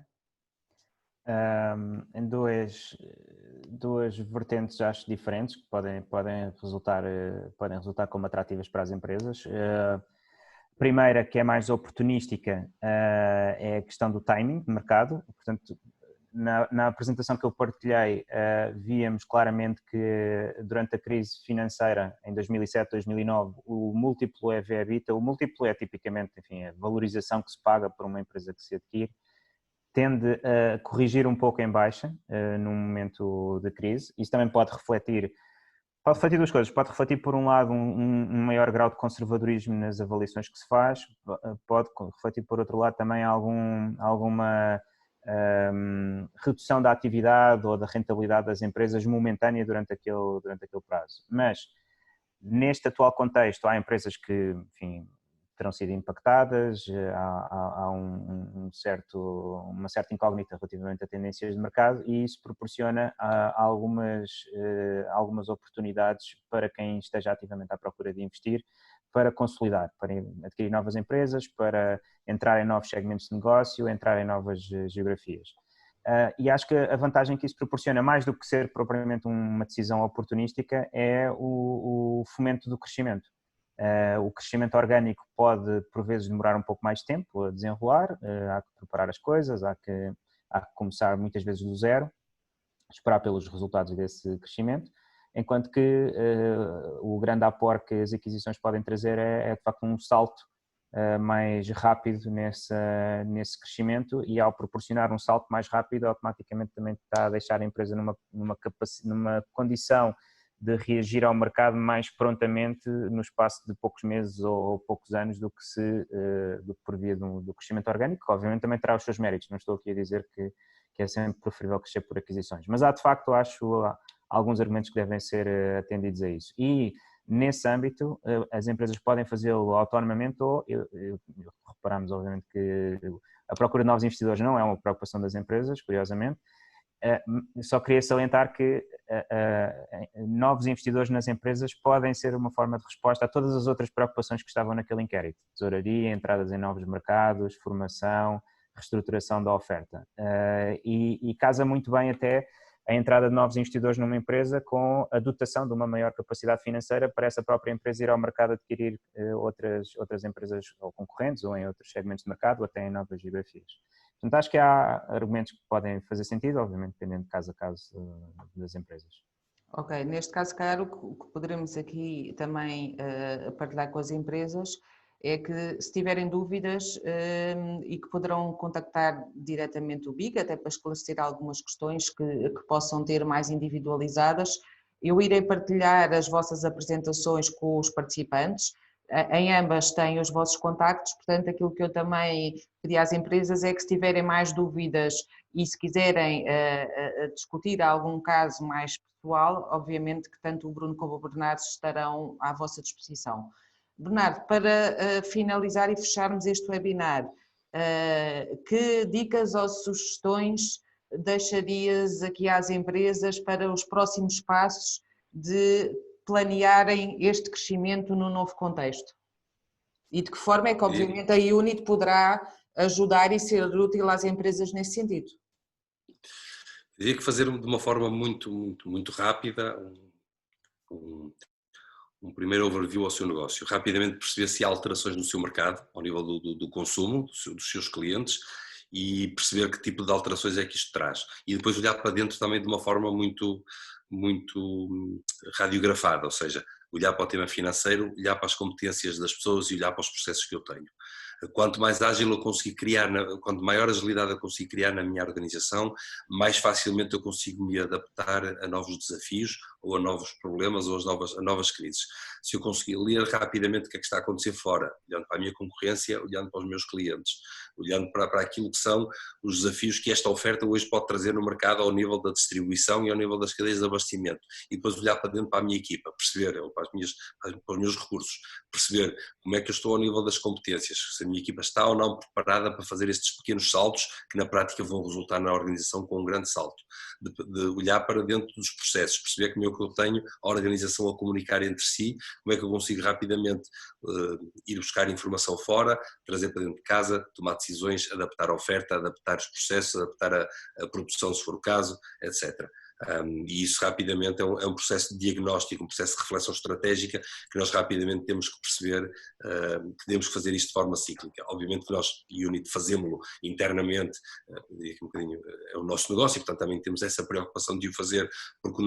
Em duas vertentes, acho, diferentes, que podem resultar como atrativas para as empresas. A primeira, que é mais oportunística, é a questão do timing de mercado. Portanto, na apresentação que eu partilhei, víamos claramente que durante a crise financeira em 2007, 2009, o múltiplo EV/EBITDA, o múltiplo é tipicamente, enfim, a valorização que se paga por uma empresa que se adquire, tende a corrigir um pouco em baixa num momento de crise. Isso também pode refletir duas coisas. Pode refletir, por um lado, um maior grau de conservadorismo nas avaliações que se faz. Pode refletir, por outro lado, também alguma redução da atividade ou da rentabilidade das empresas momentânea durante aquele prazo. Mas, neste atual contexto, há empresas que, enfim, terão sido impactadas, há uma certa incógnita relativamente a tendências de mercado e isso proporciona algumas oportunidades para quem esteja ativamente à procura de investir, para consolidar, para adquirir novas empresas, para entrar em novos segmentos de negócio, entrar em novas geografias. E acho que a vantagem que isso proporciona, mais do que ser propriamente uma decisão oportunística, é o fomento do crescimento. O crescimento orgânico pode, por vezes, demorar um pouco mais de tempo a desenrolar, há que preparar as coisas, há que há que começar muitas vezes do zero, esperar pelos resultados desse crescimento, enquanto que o grande aporte que as aquisições podem trazer é de facto um salto mais rápido nesse crescimento, e ao proporcionar um salto mais rápido automaticamente também está a deixar a empresa numa condição de reagir ao mercado mais prontamente no espaço de poucos meses ou poucos anos do que por via do crescimento orgânico, que obviamente também terá os seus méritos. Não estou aqui a dizer que é sempre preferível crescer por aquisições, mas há de facto, acho, alguns argumentos que devem ser atendidos a isso. E nesse âmbito as empresas podem fazê-lo autonomamente ou reparamos obviamente que a procura de novos investidores não é uma preocupação das empresas, curiosamente. Só queria salientar que novos investidores nas empresas podem ser uma forma de resposta a todas as outras preocupações que estavam naquele inquérito: tesouraria, entradas em novos mercados, formação, reestruturação da oferta, e casa muito bem até a entrada de novos investidores numa empresa com a dotação de uma maior capacidade financeira para essa própria empresa ir ao mercado adquirir outras empresas ou concorrentes ou em outros segmentos de mercado ou até em novas geografias. Portanto, acho que há argumentos que podem fazer sentido, obviamente dependendo de caso a caso das empresas. Ok, neste caso, claro, o que poderemos aqui também partilhar com as empresas é que, se tiverem dúvidas e que poderão contactar diretamente o BIG, até para esclarecer algumas questões que possam ter mais individualizadas. Eu irei partilhar as vossas apresentações com os participantes. Em ambas têm os vossos contactos, portanto, aquilo que eu também pedi às empresas é que, se tiverem mais dúvidas e se quiserem discutir algum caso mais pessoal, obviamente que tanto o Bruno como o Bernardo estarão à vossa disposição. Bernardo, para finalizar e fecharmos este webinar, que dicas ou sugestões deixarias aqui às empresas para os próximos passos de planearem este crescimento no novo contexto? E de que forma é que, obviamente, a Unit poderá ajudar e ser útil às empresas nesse sentido? Diria que fazer de uma forma muito rápida um primeiro overview ao seu negócio, rapidamente perceber se há alterações no seu mercado, ao nível do consumo, dos seus clientes, e perceber que tipo de alterações é que isto traz. E depois olhar para dentro também de uma forma muito radiografada, ou seja, olhar para o tema financeiro, olhar para as competências das pessoas e olhar para os processos que eu tenho. Quanto mais ágil eu conseguir criar, quanto maior agilidade eu conseguir criar na minha organização, mais facilmente eu consigo me adaptar a novos desafios ou a novos problemas ou a novas crises. Se eu conseguir ler rapidamente o que é que está a acontecer fora, olhando para a minha concorrência, olhando para os meus clientes, olhando para aquilo que são os desafios que esta oferta hoje pode trazer no mercado ao nível da distribuição e ao nível das cadeias de abastecimento, e depois olhar para dentro para a minha equipa, perceber, ou para os meus recursos, perceber como é que eu estou ao nível das competências, se a minha equipa está ou não preparada para fazer estes pequenos saltos que na prática vão resultar na organização com um grande salto, de olhar para dentro dos processos, perceber como é que eu tenho a organização a comunicar entre si, como é que eu consigo rapidamente ir buscar informação fora, trazer para dentro de casa, tomar decisões, adaptar a oferta, adaptar os processos, adaptar a produção se for o caso, etc. E isso rapidamente é um processo de diagnóstico, um processo de reflexão estratégica que nós rapidamente temos que perceber que temos que fazer isto de forma cíclica. Obviamente que nós, Unit, fazemos-lo internamente, um bocadinho, é o nosso negócio e portanto também temos essa preocupação de o fazer, porque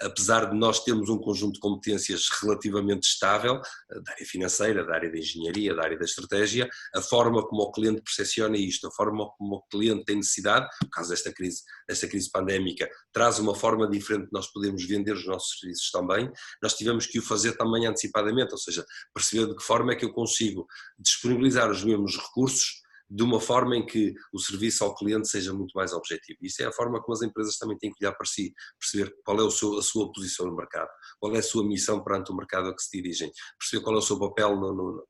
apesar de nós termos um conjunto de competências relativamente estável, da área financeira, da área da engenharia, da área da estratégia, a forma como o cliente percepciona isto, a forma como o cliente tem necessidade, no caso desta crise pandémica, traz uma forma diferente de nós podermos vender os nossos serviços também, nós tivemos que o fazer também antecipadamente, ou seja, perceber de que forma é que eu consigo disponibilizar os mesmos recursos de uma forma em que o serviço ao cliente seja muito mais objetivo. Isso é a forma como as empresas também têm que olhar para si, perceber qual é a sua posição no mercado, qual é a sua missão perante o mercado a que se dirigem, perceber qual é o seu papel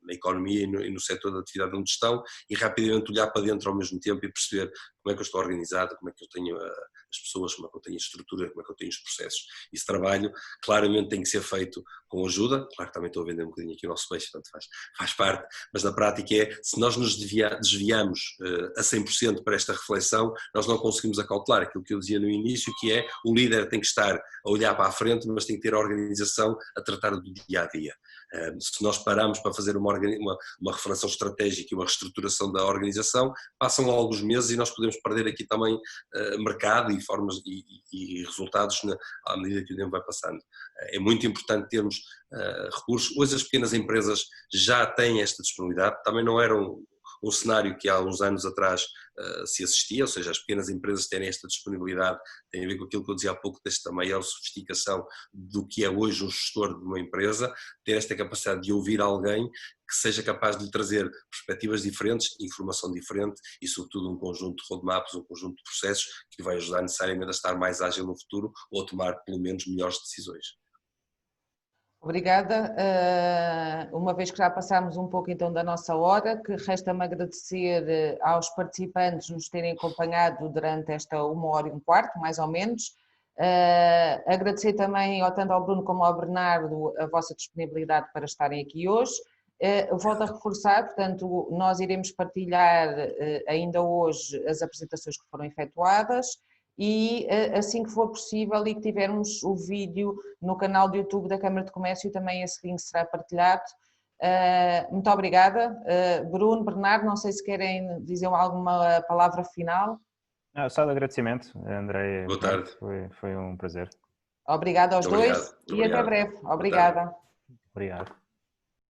na economia e no setor da atividade onde estão e rapidamente olhar para dentro ao mesmo tempo e perceber como é que eu estou organizado, como é que eu tenho as pessoas, como é que eu tenho a estrutura, como é que eu tenho os processos. Esse trabalho claramente tem que ser feito com ajuda, claro que também estou a vender um bocadinho aqui o nosso peixe, portanto faz parte, mas na prática se nós nos desviamos a 100% para esta reflexão, nós não conseguimos acautelar aquilo que eu dizia no início, que é o líder tem que estar a olhar para a frente, mas tem que ter a organização a tratar do dia a dia. Se nós paramos para fazer uma reflexão estratégica e uma reestruturação da organização, passam alguns meses e nós podemos perder aqui também mercado e formas e resultados à medida que o tempo vai passando. É muito importante termos recursos. Hoje as pequenas empresas já têm esta disponibilidade, também não era um cenário que há uns anos atrás se assistia, ou seja, as pequenas empresas terem esta disponibilidade, tem a ver com aquilo que eu dizia há pouco, desta maior sofisticação do que é hoje um gestor de uma empresa, ter esta capacidade de ouvir alguém que seja capaz de lhe trazer perspectivas diferentes, informação diferente e sobretudo um conjunto de roadmaps, um conjunto de processos que vai ajudar necessariamente a estar mais ágil no futuro ou a tomar pelo menos melhores decisões. Obrigada. Uma vez que já passámos um pouco então da nossa hora, que resta-me agradecer aos participantes nos terem acompanhado durante esta 1h15, mais ou menos. Agradecer também tanto ao Bruno como ao Bernardo a vossa disponibilidade para estarem aqui hoje. Volto a reforçar, portanto, nós iremos partilhar ainda hoje as apresentações que foram efetuadas. E assim que for possível e que tivermos o vídeo no canal do YouTube da Câmara de Comércio, também esse link será partilhado. Muito obrigada. Bruno, Bernardo, não sei se querem dizer alguma palavra final. Só de agradecimento, André. Boa tarde. Foi um prazer. Obrigada aos dois e até breve. Obrigada. Obrigado.